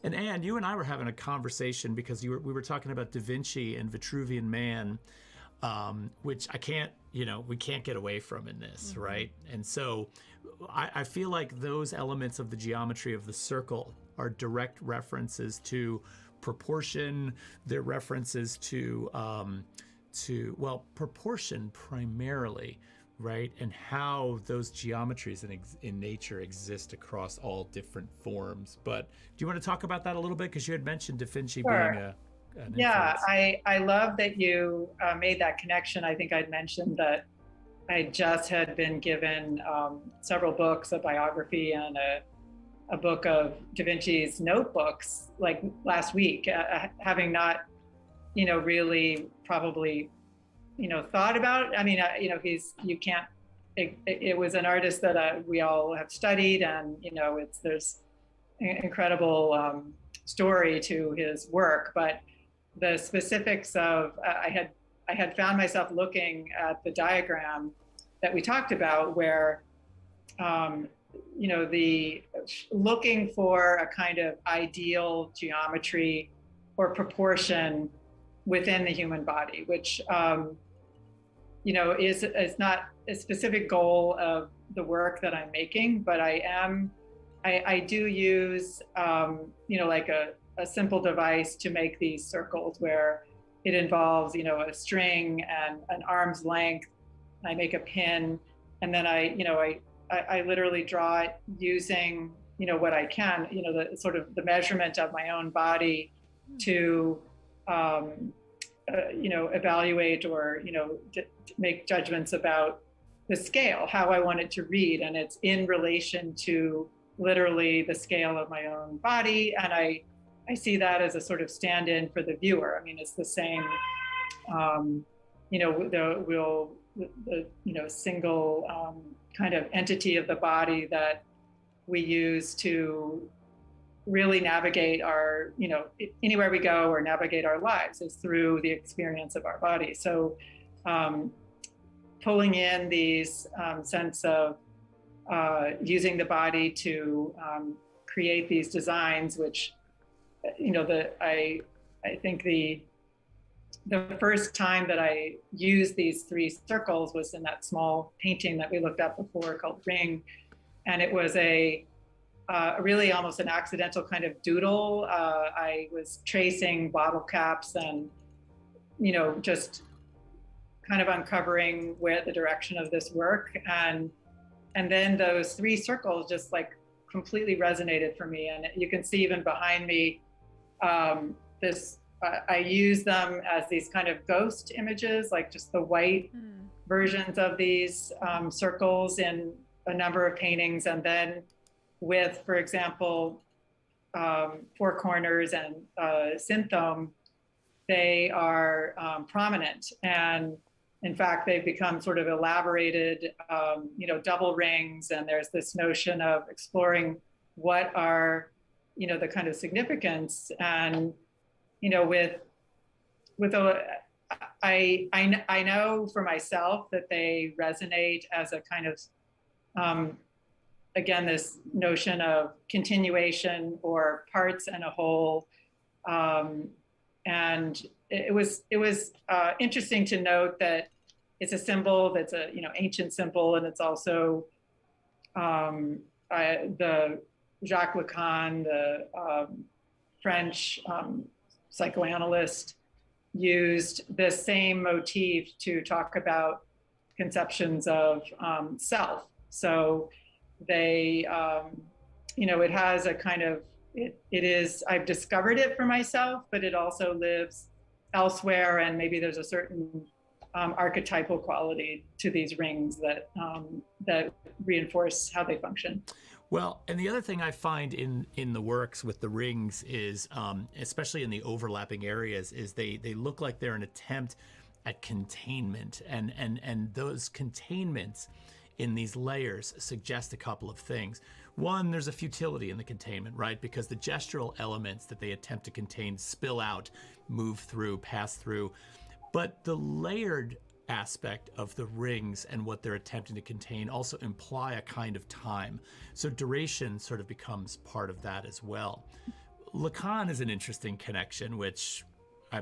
And Anne, you and I were having a conversation because we were talking about Da Vinci and Vitruvian Man, which I can't, we can't get away from in this, right? And so I feel like those elements of the geometry of the circle are direct references to proportion. They're references to proportion primarily, right? And how those geometries in nature exist across all different forms. But do you want to talk about that a little bit? Because you had mentioned Da Vinci being an influence. I love that you made that connection. I think I'd mentioned that I just had been given several books, a biography and a book of Da Vinci's notebooks like last week, having not, really probably, thought about. I mean, it was an artist that we all have studied, and there's an incredible story to his work, but the specifics of I had found myself looking at the diagram that we talked about, where the looking for a kind of ideal geometry or proportion within the human body, which is not a specific goal of the work that I'm making, but I do use like a simple device to make these circles where it involves a string and an arm's length. I make a pin, and then I literally draw it using what I can, the sort of the measurement of my own body to evaluate or make judgments about the scale, how I want it to read, and it's in relation to literally the scale of my own body. And I see that as a sort of stand-in for the viewer. I mean, it's the same, the single kind of entity of the body that we use to really navigate our, anywhere we go or navigate our lives is through the experience of our body. So pulling in these sense of using the body to create these designs, which, I think the first time that I used these three circles was in that small painting that we looked at before called Ring. And it was a really almost an accidental kind of doodle. I was tracing bottle caps and, just kind of uncovering where the direction of this work. And then those three circles just like completely resonated for me. And you can see even behind me, I use them as these kind of ghost images, like just the white versions of these circles in a number of paintings. And then with, for example, Four Corners and Synthome, they are prominent. And in fact, they've become sort of elaborated, double rings. And there's this notion of exploring what are, the kind of significance. And, I know for myself that they resonate as a kind of, again, this notion of continuation or parts and a whole. And it was interesting to note that it's a symbol that's a ancient symbol, and it's also the Jacques Lacan, the French psychoanalyst, used the same motif to talk about conceptions of self. So they, it has a kind of, it is, I've discovered it for myself, but it also lives elsewhere. And maybe there's a certain archetypal quality to these rings that reinforce how they function. Well, and the other thing I find in the works with the rings is, especially in the overlapping areas, is they look like they're an attempt at containment, and those containments in these layers suggest a couple of things. One, there's a futility in the containment, right? Because the gestural elements that they attempt to contain spill out, move through, pass through. But the layered aspect of the rings and what they're attempting to contain also imply a kind of time. So duration sort of becomes part of that as well. Lacan is an interesting connection, which I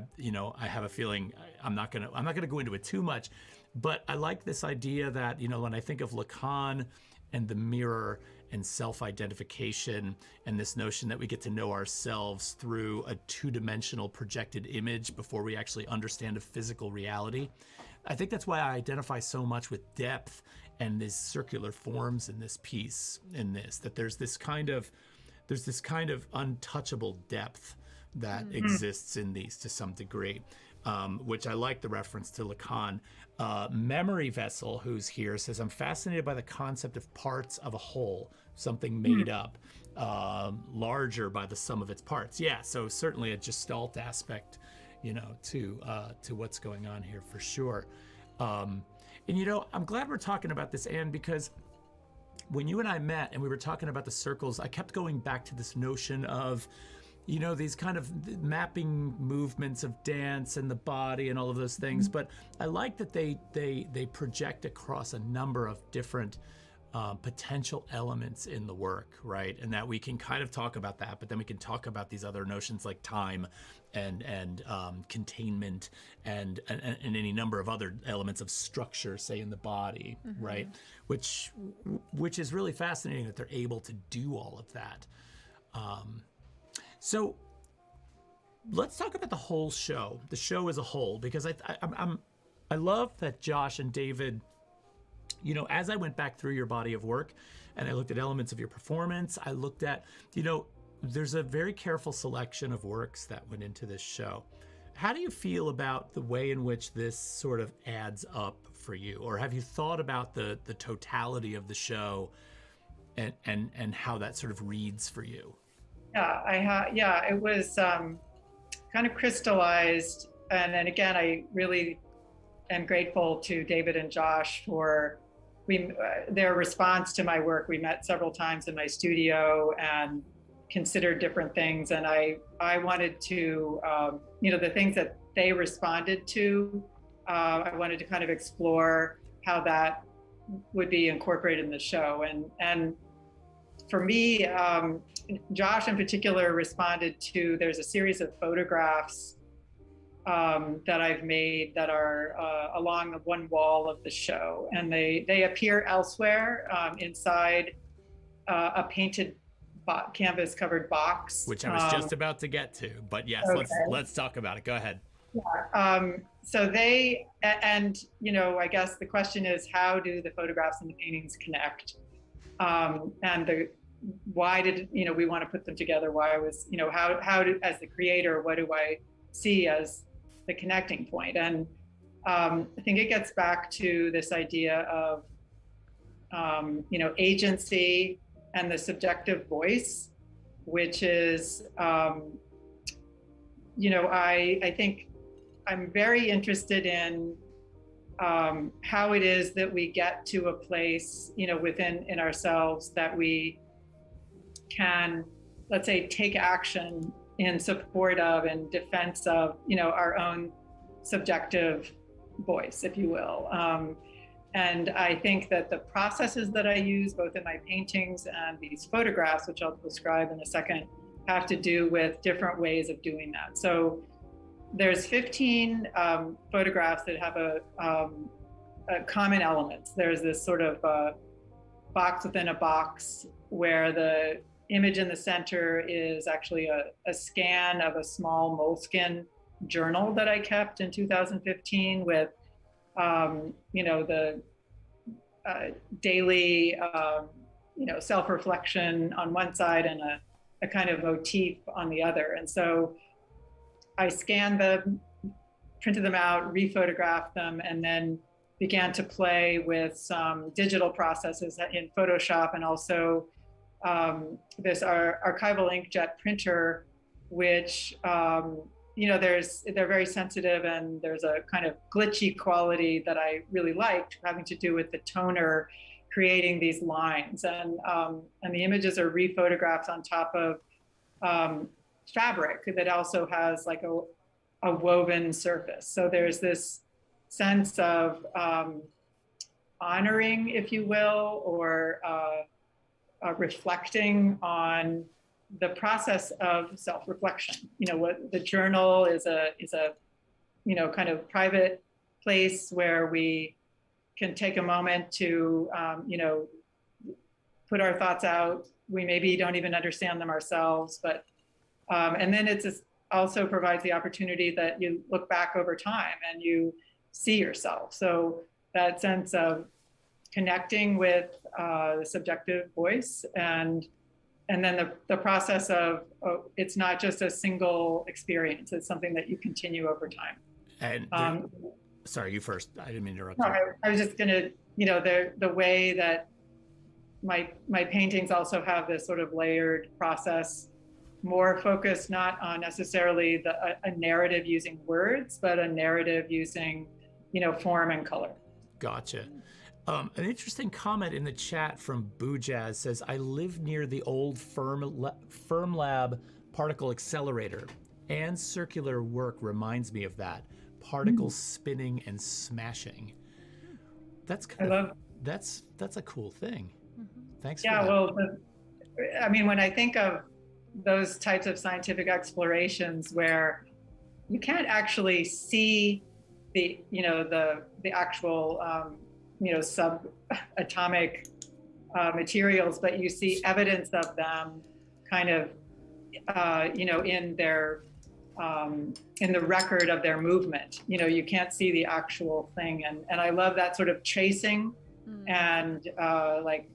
have a feeling I'm not gonna go into it too much, but I like this idea that, when I think of Lacan and the mirror and self-identification and this notion that we get to know ourselves through a two-dimensional projected image before we actually understand a physical reality. I think that's why I identify so much with depth and these circular forms in this piece, that there's this kind of untouchable depth that exists in these to some degree, which I like the reference to Lacan. Memory Vessel, who's here, says, I'm fascinated by the concept of parts of a whole, something made up, larger by the sum of its parts. Yeah, so certainly a gestalt aspect, to what's going on here for sure. And I'm glad we're talking about this, Anne, because when you and I met and we were talking about the circles, I kept going back to this notion of, these kind of mapping movements of dance and the body and all of those things. But I like that they project across a number of different potential elements in the work, right? And that we can kind of talk about that, but then we can talk about these other notions like time and containment and any number of other elements of structure, say in the body, right? Which is really fascinating that they're able to do all of that. So let's talk about the whole show, the show as a whole, because I love that Josh and David, as I went back through your body of work and I looked at elements of your performance, I looked at, there's a very careful selection of works that went into this show. How do you feel about the way in which this sort of adds up for you? Or have you thought about the totality of the show and how that sort of reads for you? Yeah, it was kind of crystallized. And then again, I really am grateful to David and Josh for their response to my work. We met several times in my studio and considered different things. And I wanted to, the things that they responded to, I wanted to kind of explore how that would be incorporated in the show. And for me, Josh in particular responded to, there's a series of photographs that I've made that are along the one wall of the show. And they appear elsewhere inside a painted canvas covered box. Which I was just about to get to, but yes, okay. Let's talk about it. Go ahead. Yeah. So I guess the question is, how do the photographs and the paintings connect? Why did we want to put them together? Why was as the creator, what do I see as the connecting point? And I think it gets back to this idea of agency and the subjective voice, which is I think I'm very interested in how it is that we get to a place within ourselves that we can, let's say, take action in support of and defense of, our own subjective voice, if you will. And I think that the processes that I use, both in my paintings and these photographs, which I'll describe in a second, have to do with different ways of doing that. So there's 15 photographs that have a common elements. There's this sort of box within a box where the image in the center is actually a scan of a small moleskin journal that I kept in 2015 with, the daily, self-reflection on one side and a kind of motif on the other. And so I scanned them, printed them out, rephotographed them, and then began to play with some digital processes in Photoshop and also this archival inkjet printer, which they're very sensitive, and there's a kind of glitchy quality that I really liked, having to do with the toner creating these lines, and the images are rephotographed on top of fabric that also has like a woven surface. So there's this sense of honoring, if you will, or reflecting on the process of self-reflection. What the journal is a kind of private place where we can take a moment to put our thoughts out. We maybe don't even understand them ourselves, but and then also provides the opportunity that you look back over time and you see yourself. So that sense of connecting with the subjective voice, and then the process of it's not just a single experience, it's something that you continue over time. And sorry, you first. I didn't mean to interrupt no, you. I was just gonna, the way that my paintings also have this sort of layered process, more focused not on necessarily a narrative using words, but a narrative using, form and color. Gotcha. An interesting comment in the chat from Boo Jazz says, I live near the old Firm Lab particle accelerator. Anne's circular work reminds me of that. Particles spinning and smashing. That's that's a cool thing. Thanks for that. Well, when I think of those types of scientific explorations where you can't actually see the actual subatomic materials, but you see evidence of them kind of in the record of their movement. You can't see the actual thing, and I love that sort of tracing and like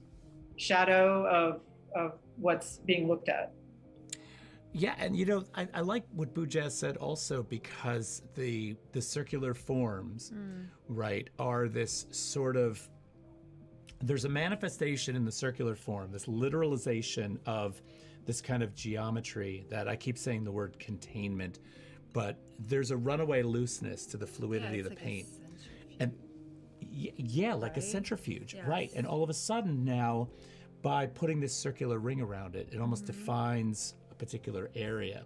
shadow of what's being looked at. Yeah, and I like what Boo Jazz said also, because the circular forms, right, are this sort of, there's a manifestation in the circular form, this literalization of this kind of geometry that I keep saying the word containment, but there's a runaway looseness to the fluidity of the paint. And like a centrifuge, right? And all of a sudden now, by putting this circular ring around it, it almost defines a particular area.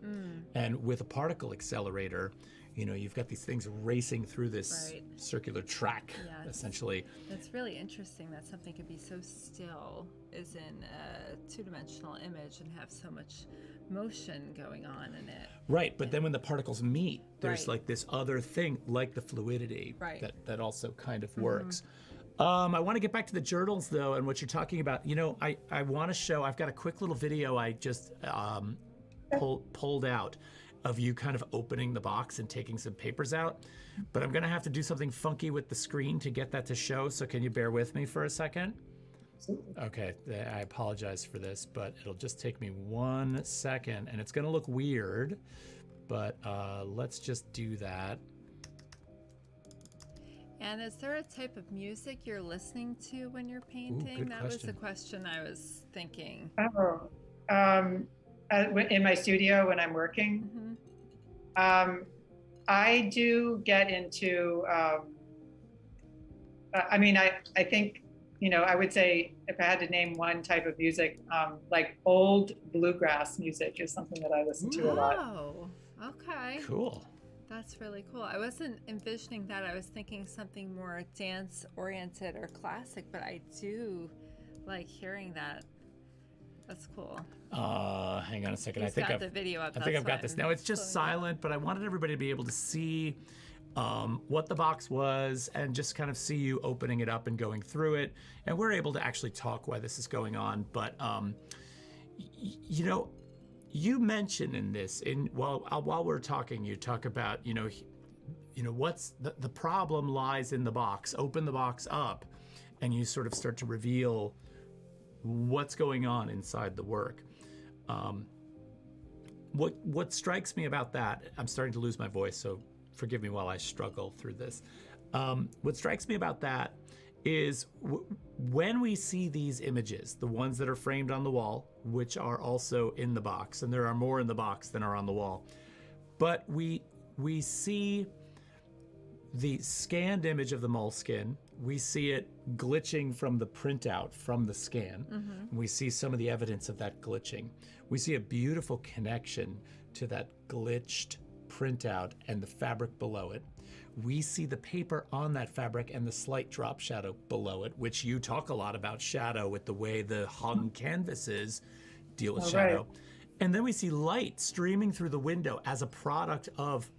And with a particle accelerator, you've got these things racing through this circular track, essentially. It's really interesting that something could be so still as in a two-dimensional image and have so much motion going on in it. Right, but then when the particles meet, there's like this other thing, like the fluidity, that also kind of works. I want to get back to the journals, though, and what you're talking about. I want to show, I've got a quick little video I just pulled out of you kind of opening the box and taking some papers out. But I'm going to have to do something funky with the screen to get that to show, so can you bear with me for a second? Okay, I apologize for this, but it'll just take me 1 second, and it's going to look weird, but let's just do that. And is there a type of music you're listening to when you're painting? Good that question. was the question I was thinking. In my studio when I'm working, I do get into, I think, I would say if I had to name one type of music, like old bluegrass music is something that I listen to a lot. Oh, okay. Cool. That's really cool. I wasn't envisioning that. I was thinking something more dance-oriented or classic, but I do like hearing that. That's cool. Hang on a second. He's got the video up. I think I've got this. Now it's just silent, but I wanted everybody to be able to see what the box was and just kind of see you opening it up and going through it. And we're able to actually talk while this is going on. But, you mentioned in this, while we're talking, you talk about, what's the problem lies in the box. Open the box up and you sort of start to reveal what's going on inside the work. What strikes me about that, I'm starting to lose my voice, so forgive me while I struggle through this. What strikes me about that is when we see these images, the ones that are framed on the wall, which are also in the box, and there are more in the box than are on the wall, but we see the scanned image of the moleskin, we see it glitching from the printout, from the scan. We see some of the evidence of that glitching. We see a beautiful connection to that glitched printout and the fabric below it. We see the paper on that fabric and the slight drop shadow below it, which you talk a lot about shadow with the way the hung canvases deal with shadow. Right. And then we see light streaming through the window as a product of,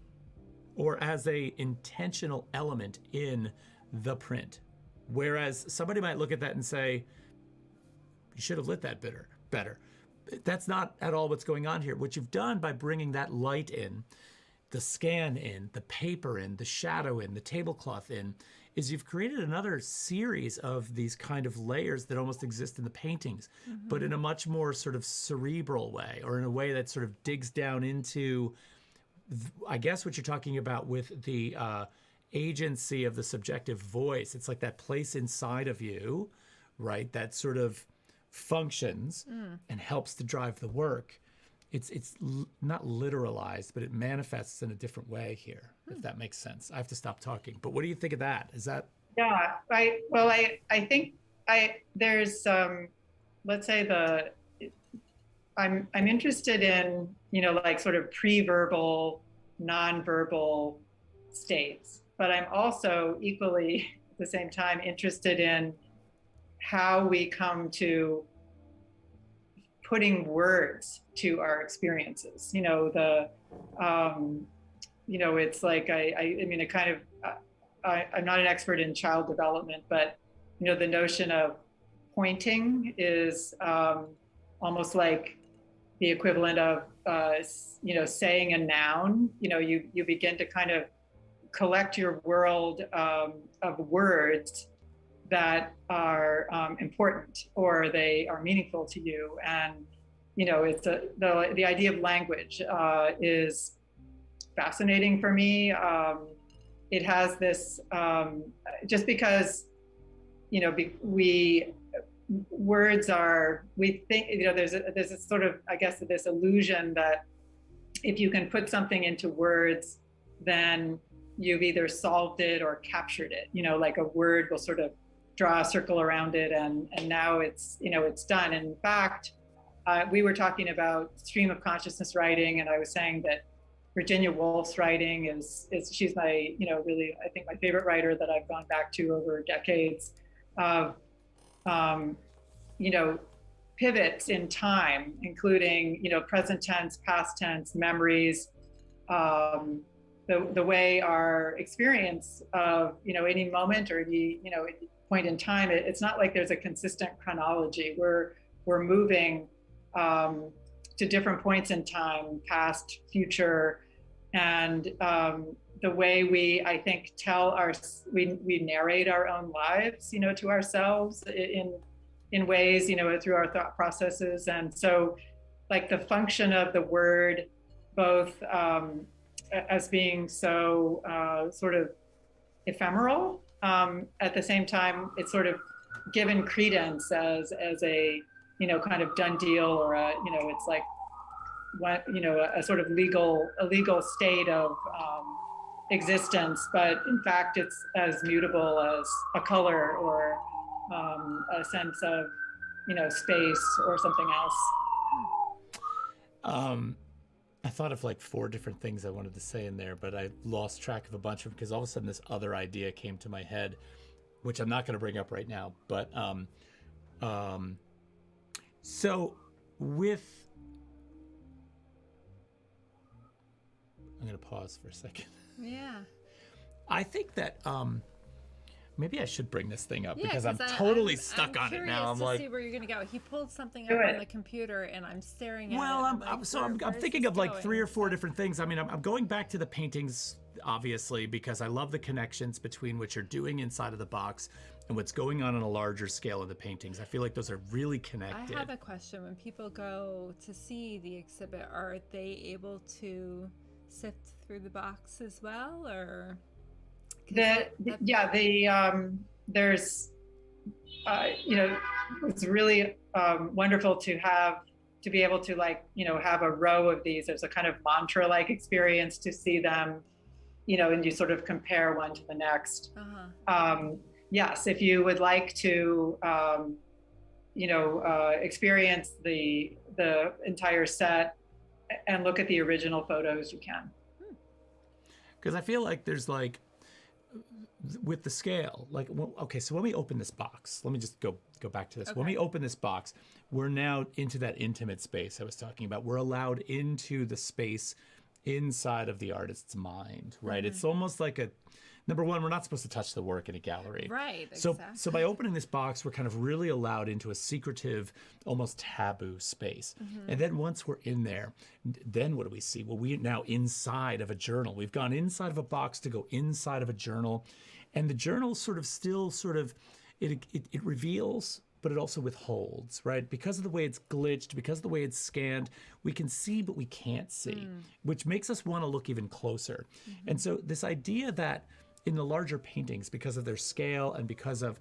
or as a intentional element in the print. Whereas somebody might look at that and say, you should have lit that better. That's not at all what's going on here. What you've done by bringing that light in, the scan in, the paper in, the shadow in, the tablecloth in, is you've created another series of these kind of layers that almost exist in the paintings, but in a much more sort of cerebral way, or in a way that sort of digs down into, I guess, what you're talking about with the agency of the subjective voice. It's like that place inside of you, right, that sort of functions and helps to drive the work. It's not literalized, but it manifests in a different way here, if that makes sense. I have to stop talking. But what do you think of that? Is that? Yeah, I think there's, let's say I'm interested in, like sort of pre-verbal, non-verbal states, but I'm also equally at the same time interested in how we come to putting words to our experiences. It's like, I'm not an expert in child development, but, the notion of pointing is almost like the equivalent of, saying a noun. You begin to kind of collect your world of words that are important, or they are meaningful to you. And, it's the idea of language is fascinating for me. It has this, just because, words are, we think, there's a sort of, I guess, this illusion that if you can put something into words, then you've either solved it or captured it. Like a word will sort of draw a circle around it, and now it's done. In fact, we were talking about stream of consciousness writing, and I was saying that Virginia Woolf's writing is she's my, really, I think, my favorite writer that I've gone back to over decades of, pivots in time, including, present tense, past tense, memories, the way our experience of, any moment or any, point in time, it's not like there's a consistent chronology. We're moving to different points in time, past, future, and the way we, I think, we narrate our own lives, to ourselves in ways, through our thought processes. And so, like, the function of the word, both as being so sort of ephemeral, at the same time, it's sort of given credence as a, kind of done deal, or a, it's like what, a sort of legal state of existence, but in fact, it's as mutable as a color or a sense of, space or something else. I thought of like 4 different things I wanted to say in there, but I lost track of a bunch of them because all of a sudden this other idea came to my head, which I'm not going to bring up right now. But so with, I'm going to pause for a second. Yeah. I think that maybe I should bring this thing up because I'm totally stuck on it now. I'm like, see where you're going to go. He pulled something up on the computer and I'm staring at it. Well, I'm thinking of like 3 or 4 different things. I mean, I'm going back to the paintings, obviously, because I love the connections between what you're doing inside of the box and what's going on a larger scale of the paintings. I feel like those are really connected. I have a question. When people go to see the exhibit, are they able to sift through the box as well, or? There's, it's really wonderful to be able to, like, have a row of these. There's a kind of mantra-like experience to see them, and you sort of compare one to the next. yes, if you would like to, experience the entire set and look at the original photos, you can. Because I feel like there's like, with the scale, like, okay, so when we open this box, let me just go back to this. Okay. When we open this box, we're now into that intimate space I was talking about. We're allowed into the space inside of the artist's mind, right? Mm-hmm. It's almost like number one, we're not supposed to touch the work in a gallery. Right, exactly. So by opening this box, we're kind of really allowed into a secretive, almost taboo space. Mm-hmm. And then once we're in there, then what do we see? Well, we're now inside of a journal. We've gone inside of a box to go inside of a journal. And the journal it reveals, but it also withholds, right? Because of the way it's glitched, because of the way it's scanned, we can see, but we can't see, which makes us want to look even closer. Mm-hmm. And so this idea that in the larger paintings, because of their scale and because of,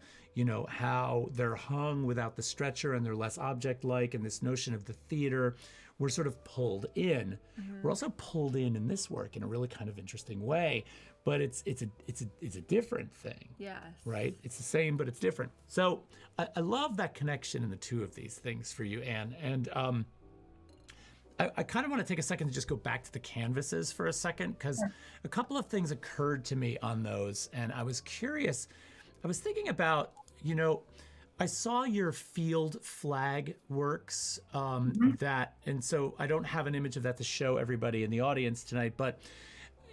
how they're hung without the stretcher and they're less object-like, and this notion of the theater, we're sort of pulled in. Mm-hmm. We're also pulled in this work in a really kind of interesting way, but it's a different thing. Yes. Right? It's the same, but it's different. So I love that connection in the two of these things for you, Anne. And I kind of want to take a second to just go back to the canvases for a second, because a couple of things occurred to me on those, and I was curious. I was thinking about, I saw your field flag works and so I don't have an image of that to show everybody in the audience tonight, but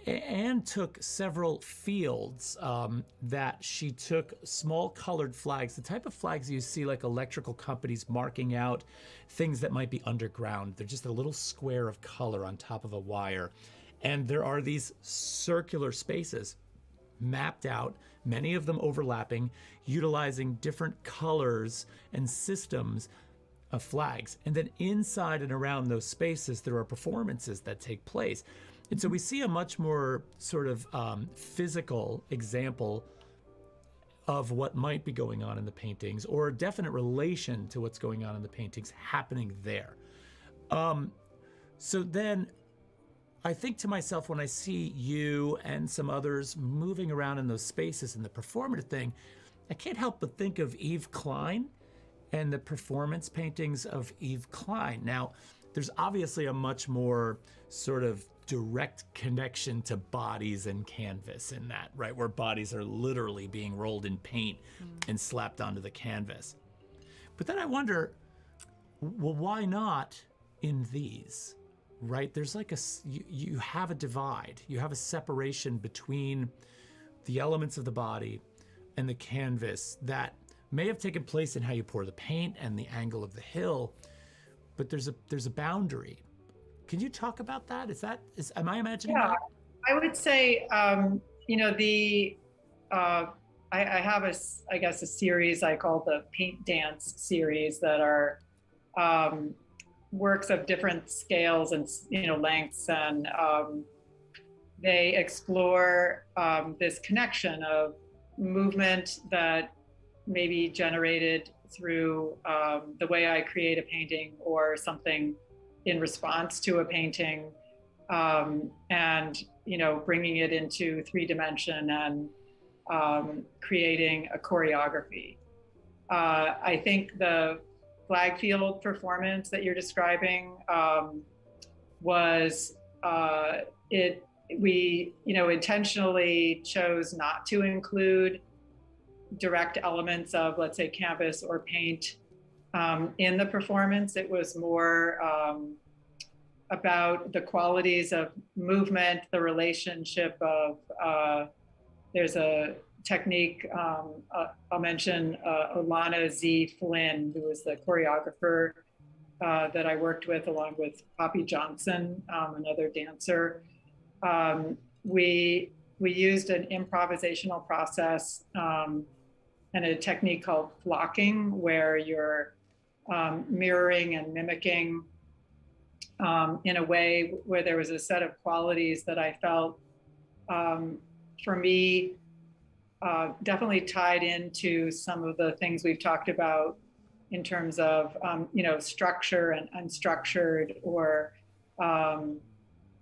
Anne took several fields that she took small colored flags, the type of flags you see like electrical companies marking out things that might be underground. They're just a little square of color on top of a wire. And there are these circular spaces mapped out, many of them overlapping, utilizing different colors and systems of flags. And then inside and around those spaces, there are performances that take place. And so we see a much more sort of physical example of what might be going on in the paintings, or a definite relation to what's going on in the paintings happening there. So then I think to myself, when I see you and some others moving around in those spaces in the performative thing, I can't help but think of Yves Klein and the performance paintings of Yves Klein. Now, there's obviously a much more sort of direct connection to bodies and canvas in that, right? Where bodies are literally being rolled in paint and slapped onto the canvas. But then I wonder, well, why not in these, right? There's like you have a divide. You have a separation between the elements of the body and the canvas that may have taken place in how you pour the paint and the angle of the hill, but there's a boundary. Can you talk about that? Am I imagining that? I would say, I have a series I call the Paint Dance series that are works of different scales and, lengths. And they explore this connection of movement that may be generated through the way I create a painting or something in response to a painting, and bringing it into 3D and creating a choreography. I think the flag field performance that you're describing was we intentionally chose not to include direct elements of, let's say, canvas or paint in the performance. It was more about the qualities of movement, the relationship of, there's a technique, I'll mention Alana Z. Flynn, who was the choreographer that I worked with, along with Poppy Johnson, another dancer. We used an improvisational process and a technique called flocking, where you're mirroring and mimicking in a way where there was a set of qualities that I felt, for me, definitely tied into some of the things we've talked about in terms of, structure and unstructured, or,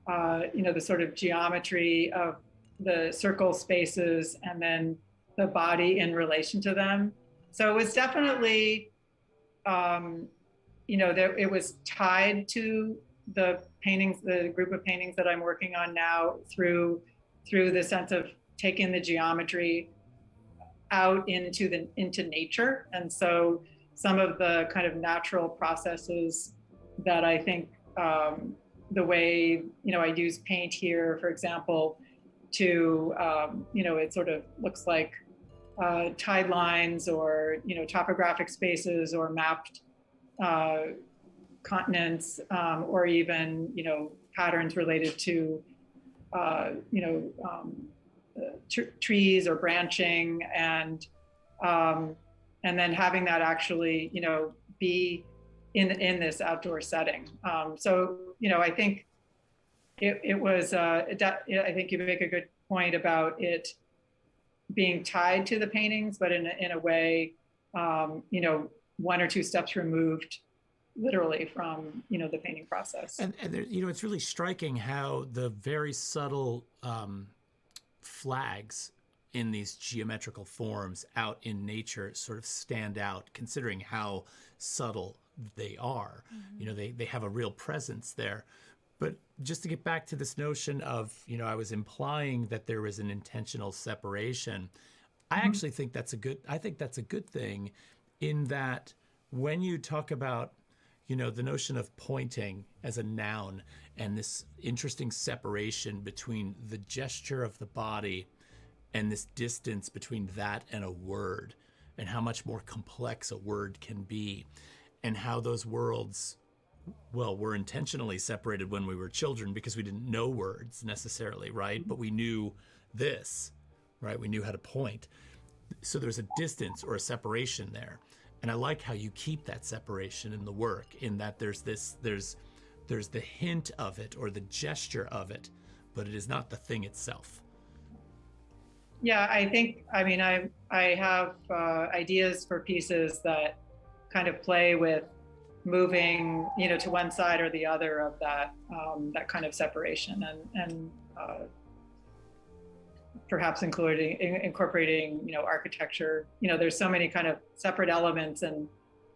the sort of geometry of the circle spaces, and then the body in relation to them. So it was definitely, it was tied to the paintings, the group of paintings that I'm working on now through the sense of taking the geometry out into nature. And so some of the kind of natural processes that I think, the way, I use paint here, for example, to, it sort of looks like tide lines or, topographic spaces or mapped continents, or even, patterns related to, trees or branching, and then having that actually, be in this outdoor setting. So, I think it was, I think you make a good point about it being tied to the paintings, but in a way, one or two steps removed literally from, the painting process. And there, it's really striking how the very subtle flags in these geometrical forms out in nature sort of stand out, considering how subtle they are. They have a real presence there. But just to get back to this notion of, I was implying that there was an intentional separation. I actually think that's a good thing, in that when you talk about, the notion of pointing as a noun and this interesting separation between the gesture of the body and this distance between that and a word, and how much more complex a word can be, and how those worlds, well, were intentionally separated when we were children because we didn't know words necessarily, right? But we knew this, right? We knew how to point. So there's a distance or a separation there. And I like how you keep that separation in the work, in that there's the hint of it or the gesture of it, but it is not the thing itself. Yeah, I have ideas for pieces that kind of play with moving, to one side or the other of that, that kind of separation, and perhaps incorporating, architecture. There's so many kind of separate elements, and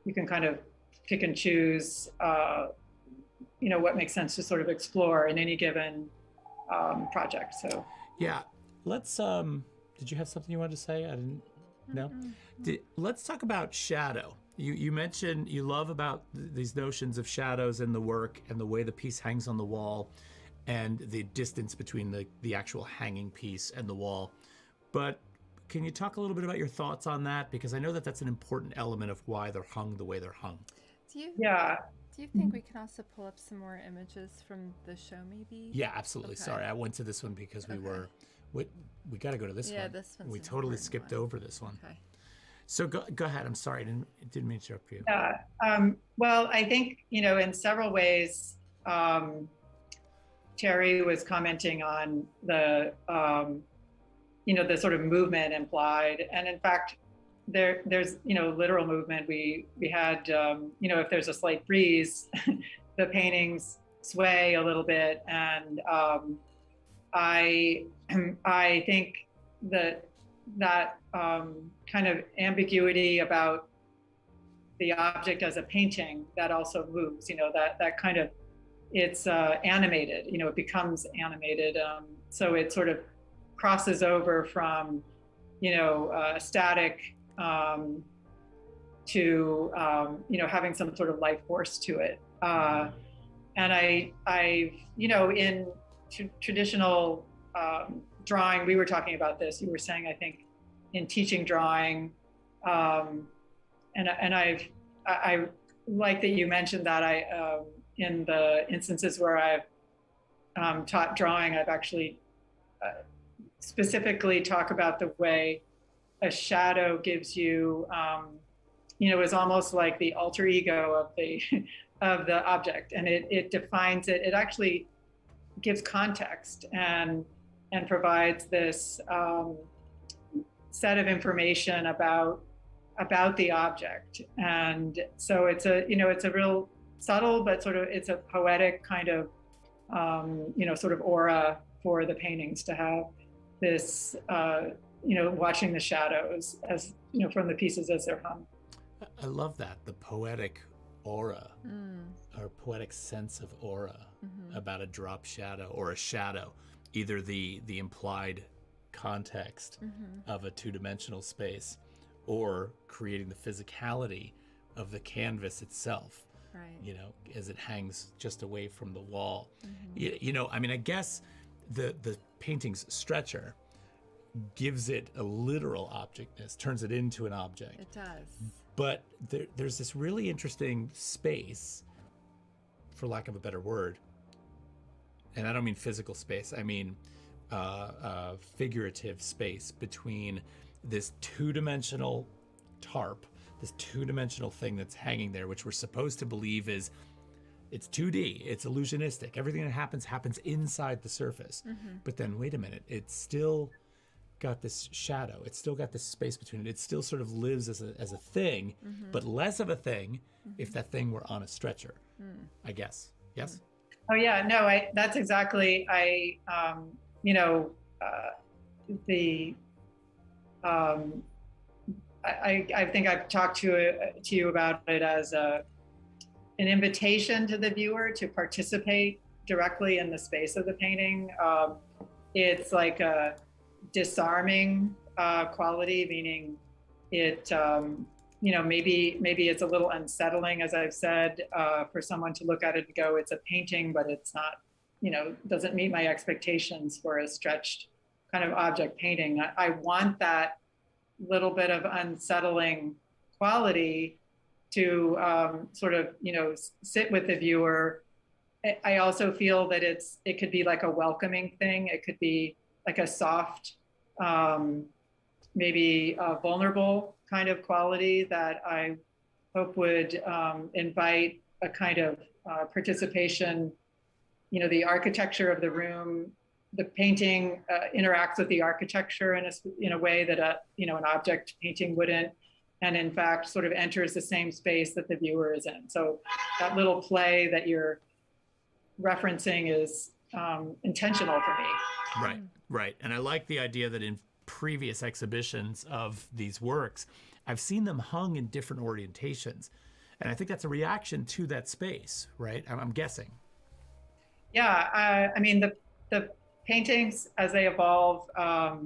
you can kind of pick and choose, what makes sense to sort of explore in any given project. So yeah, let's. Did you have something you wanted to say? I didn't. No. Let's talk about shadow. You mentioned you love about these notions of shadows in the work and the way the piece hangs on the wall, and the distance between the actual hanging piece and the wall. But can you talk a little bit about your thoughts on that? Because I know that that's an important element of why they're hung the way they're hung. Do you think we can also pull up some more images from the show, maybe? Yeah, absolutely. Okay. Sorry, I went to this one because we got to go to this one. Yeah, this one's we totally skipped over this one. Okay. So go ahead. I'm sorry, I didn't mean to interrupt you. Yeah. Well, I think, in several ways, Terri was commenting on the, the sort of movement implied. And in fact, there's, literal movement. We had, if there's a slight breeze, the paintings sway a little bit. And I think that kind of ambiguity about the object as a painting that also moves, that kind of, it's animated, it becomes animated. So it sort of crosses over from, static to, having some sort of life force to it. And I've, in traditional drawing, we were talking about this, you were saying, I think, in teaching drawing, and I like that you mentioned that. In the instances where I've taught drawing, I've actually specifically talk about the way a shadow gives you, is almost like the alter ego of the of the object, and it defines it. It actually gives context and provides this set of information about the object. And so it's a real subtle, but sort of, it's a poetic kind of, sort of aura for the paintings to have this watching the shadows as, from the pieces as they're hung. I love that, the poetic aura or poetic sense of aura about a drop shadow or a shadow, either the implied context of a two-dimensional space or creating the physicality of the canvas itself, Right. as it hangs just away from the wall. I guess the painting's stretcher gives it a literal objectness, turns it into an object. It does. But there's this really interesting space, for lack of a better word, and I don't mean physical space, I mean figurative space between this two-dimensional tarp, this two-dimensional thing that's hanging there, which we're supposed to believe it's 2D, it's illusionistic. Everything that happens inside the surface. But then, wait a minute, it's still got this shadow. It's still got this space between it. It still sort of lives as a thing, but less of a thing if that thing were on a stretcher, I guess. Yes? Oh yeah, no, that's exactly, I think I've talked to you about it as an invitation to the viewer to participate directly in the space of the painting. It's like a disarming quality, meaning it, maybe it's a little unsettling, as I've said, for someone to look at it and go, it's a painting, but it's not, doesn't meet my expectations for a stretched kind of object painting. I want that little bit of unsettling quality to sort of, sit with the viewer. I also feel that it could be like a welcoming thing. It could be like a soft, maybe a vulnerable kind of quality that I hope would invite a kind of participation. The architecture of the room, the painting interacts with the architecture in a way that an object painting wouldn't, and in fact sort of enters the same space that the viewer is in. So that little play that you're referencing is intentional for me. Right. And I like the idea that in previous exhibitions of these works, I've seen them hung in different orientations. And I think that's a reaction to that space, right? I'm guessing. Yeah, the paintings as they evolve, I've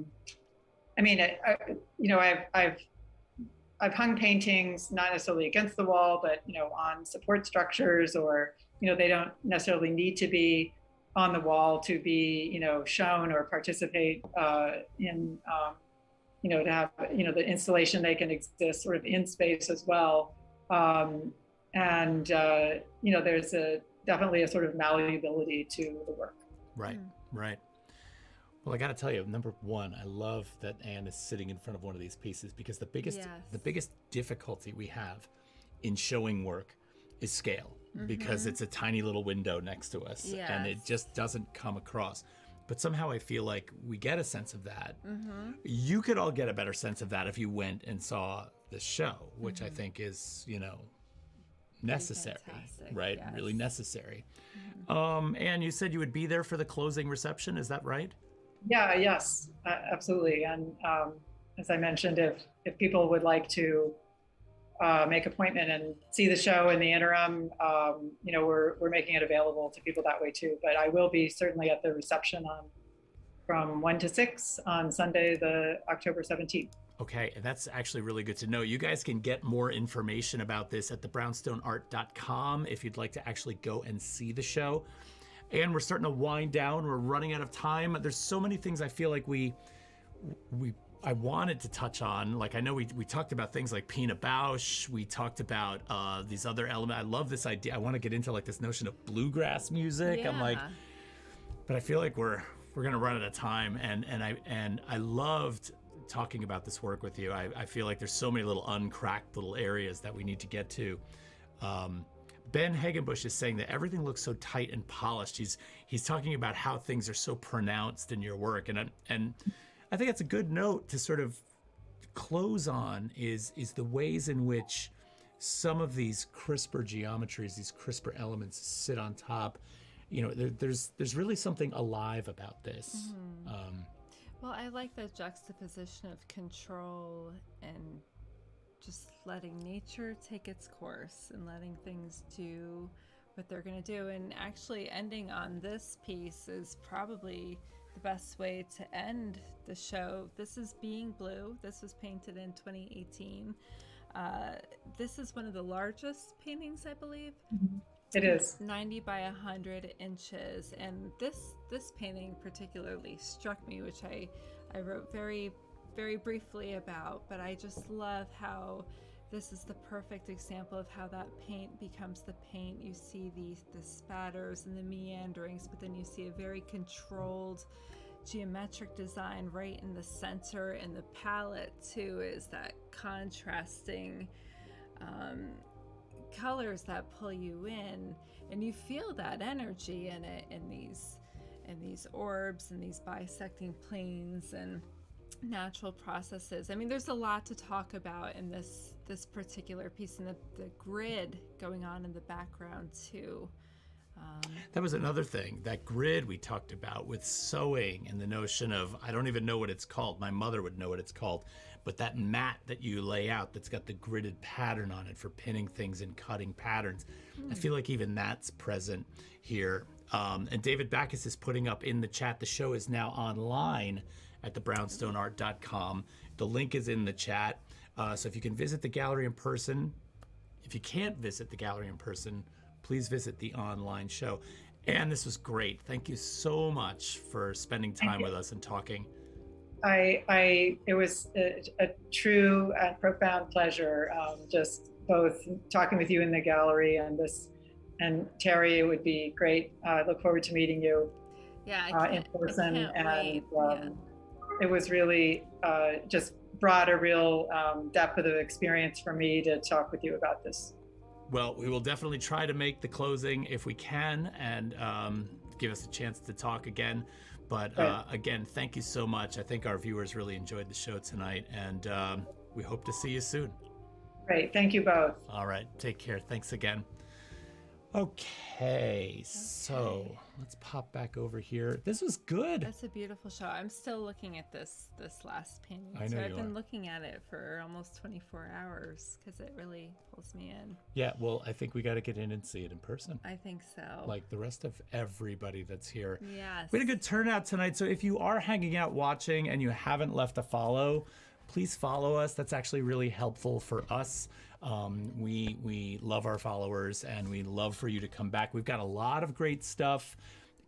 hung paintings not necessarily against the wall, but on support structures, or they don't necessarily need to be on the wall to be shown or participate in to have the installation. They can exist sort of in space as well, and there's definitely a sort of malleability to the work. Right. Well, I got to tell you, number one, I love that Anne is sitting in front of one of these pieces, because the biggest difficulty we have in showing work is scale, because it's a tiny little window next to us, and it just doesn't come across. But somehow I feel like we get a sense of that. You could all get a better sense of that if you went and saw the show, which I think is, necessary, right? Yes. Really necessary. Anne, you said you would be there for the closing reception. Is that right? Yeah, yes, absolutely. And as I mentioned, if people would like to make appointment and see the show in the interim, we're making it available to people that way too. But I will be certainly at the reception from 1 to 6 on Sunday, the October 17th. Okay, and that's actually really good to know. You guys can get more information about this at TheBrownstoneArt.com if you'd like to actually go and see the show. And we're starting to wind down. We're running out of time. There's so many things I feel like I wanted to touch on. Like, I know we talked about things like Pina Bausch. We talked about these other elements. I love this idea. I want to get into like this notion of bluegrass music. Yeah. I'm like, but I feel like we're gonna run out of time. And I loved talking about this work with you. I feel like there's so many little uncracked little areas that we need to get to. Ben Hagenbush is saying that everything looks so tight and polished. He's talking about how things are so pronounced in your work, and I think that's a good note to sort of close on is the ways in which some of these crisper geometries, these crisper elements sit on top. There's really something alive about this. Well, I like the juxtaposition of control and just letting nature take its course and letting things do what they're going to do. And actually ending on this piece is probably the best way to end the show. This is Being Blue. This was painted in 2018. This is one of the largest paintings, I believe. It is 90 by 100 inches. And this painting particularly struck me, which I wrote very, very briefly about, but I just love how this is the perfect example of how that paint becomes the paint. You see the spatters and the meanderings, but then you see a very controlled geometric design right in the center, and the palette too is that contrasting colors that pull you in, and you feel that energy in it, in these orbs and these bisecting planes and natural processes. I mean, there's a lot to talk about in this particular piece, and the grid going on in the background too. That was another thing, that grid we talked about with sewing and the notion of, I don't even know what it's called. My mother would know what it's called, but that mat that you lay out that's got the gridded pattern on it for pinning things and cutting patterns. I feel like even that's present here. And David Backus is putting up in the chat, the show is now online at TheBrownstoneArt.com. The link is in the chat. So if you can visit the gallery in person, if you can't visit the gallery in person, please visit the online show. And this was great. Thank you so much for spending time with us and talking. It was a true and profound pleasure, just both talking with you in the gallery and Terri. It would be great. I look forward to meeting you in person. And it was really just brought a real depth of experience for me to talk with you about this. Well, we will definitely try to make the closing if we can, and give us a chance to talk again. But again, thank you so much. I think our viewers really enjoyed the show tonight, and we hope to see you soon. Great. Thank you both. All right. Take care. Thanks again. Okay, so let's pop back over here. This was good. That's a beautiful show. I'm still looking at this last painting. I know I've been looking at it for almost 24 hours because it really pulls me in. Yeah, well, I think we got to get in and see it in person. I think so. Like the rest of everybody that's here. Yes. We had a good turnout tonight. So if you are hanging out watching and you haven't left a follow, please follow us. That's actually really helpful for us. We love our followers, and we love for you to come back. We've got a lot of great stuff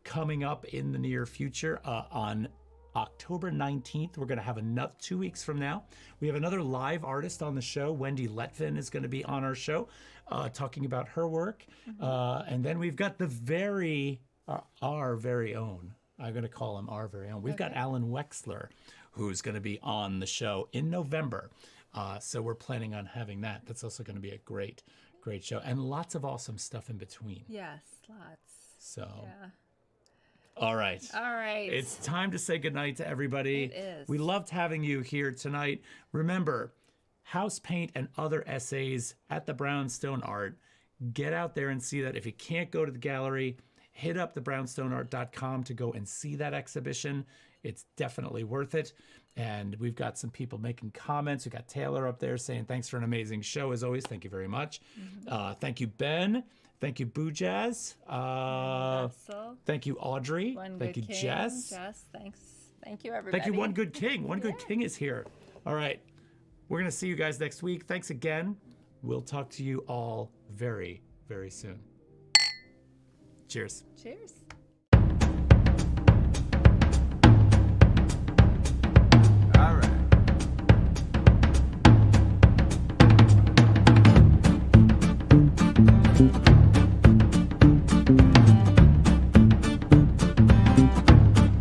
coming up in the near future. On October 19th, we're going to have 2 weeks from now. We have another live artist on the show. Wendy Letvin is going to be on our show talking about her work. And then we've got our very own, I'm going to call him our very own. We've got Alan Wexler, who's going to be on the show in November. So we're planning on having that. That's also going to be a great show, and lots of awesome stuff in between. Yes, lots. So, yeah. All right. It's time to say goodnight to everybody. It is. We loved having you here tonight. Remember, house paint and other essays at the Brownstone Art. Get out there and see that. If you can't go to the gallery, hit up TheBrownstoneArt.com to go and see that exhibition. It's definitely worth it. And we've got some people making comments. We got Taylor up there saying, thanks for an amazing show as always. Thank you very much. Thank you, Ben. Thank you, Boo Jazz. Thank you, Audrey. Thank you, Jess. Thanks. Thank you, everybody. Thank you, One Good King. One Good King is here. All right. We're going to see you guys next week. Thanks again. We'll talk to you all very, very soon. Cheers. Cheers.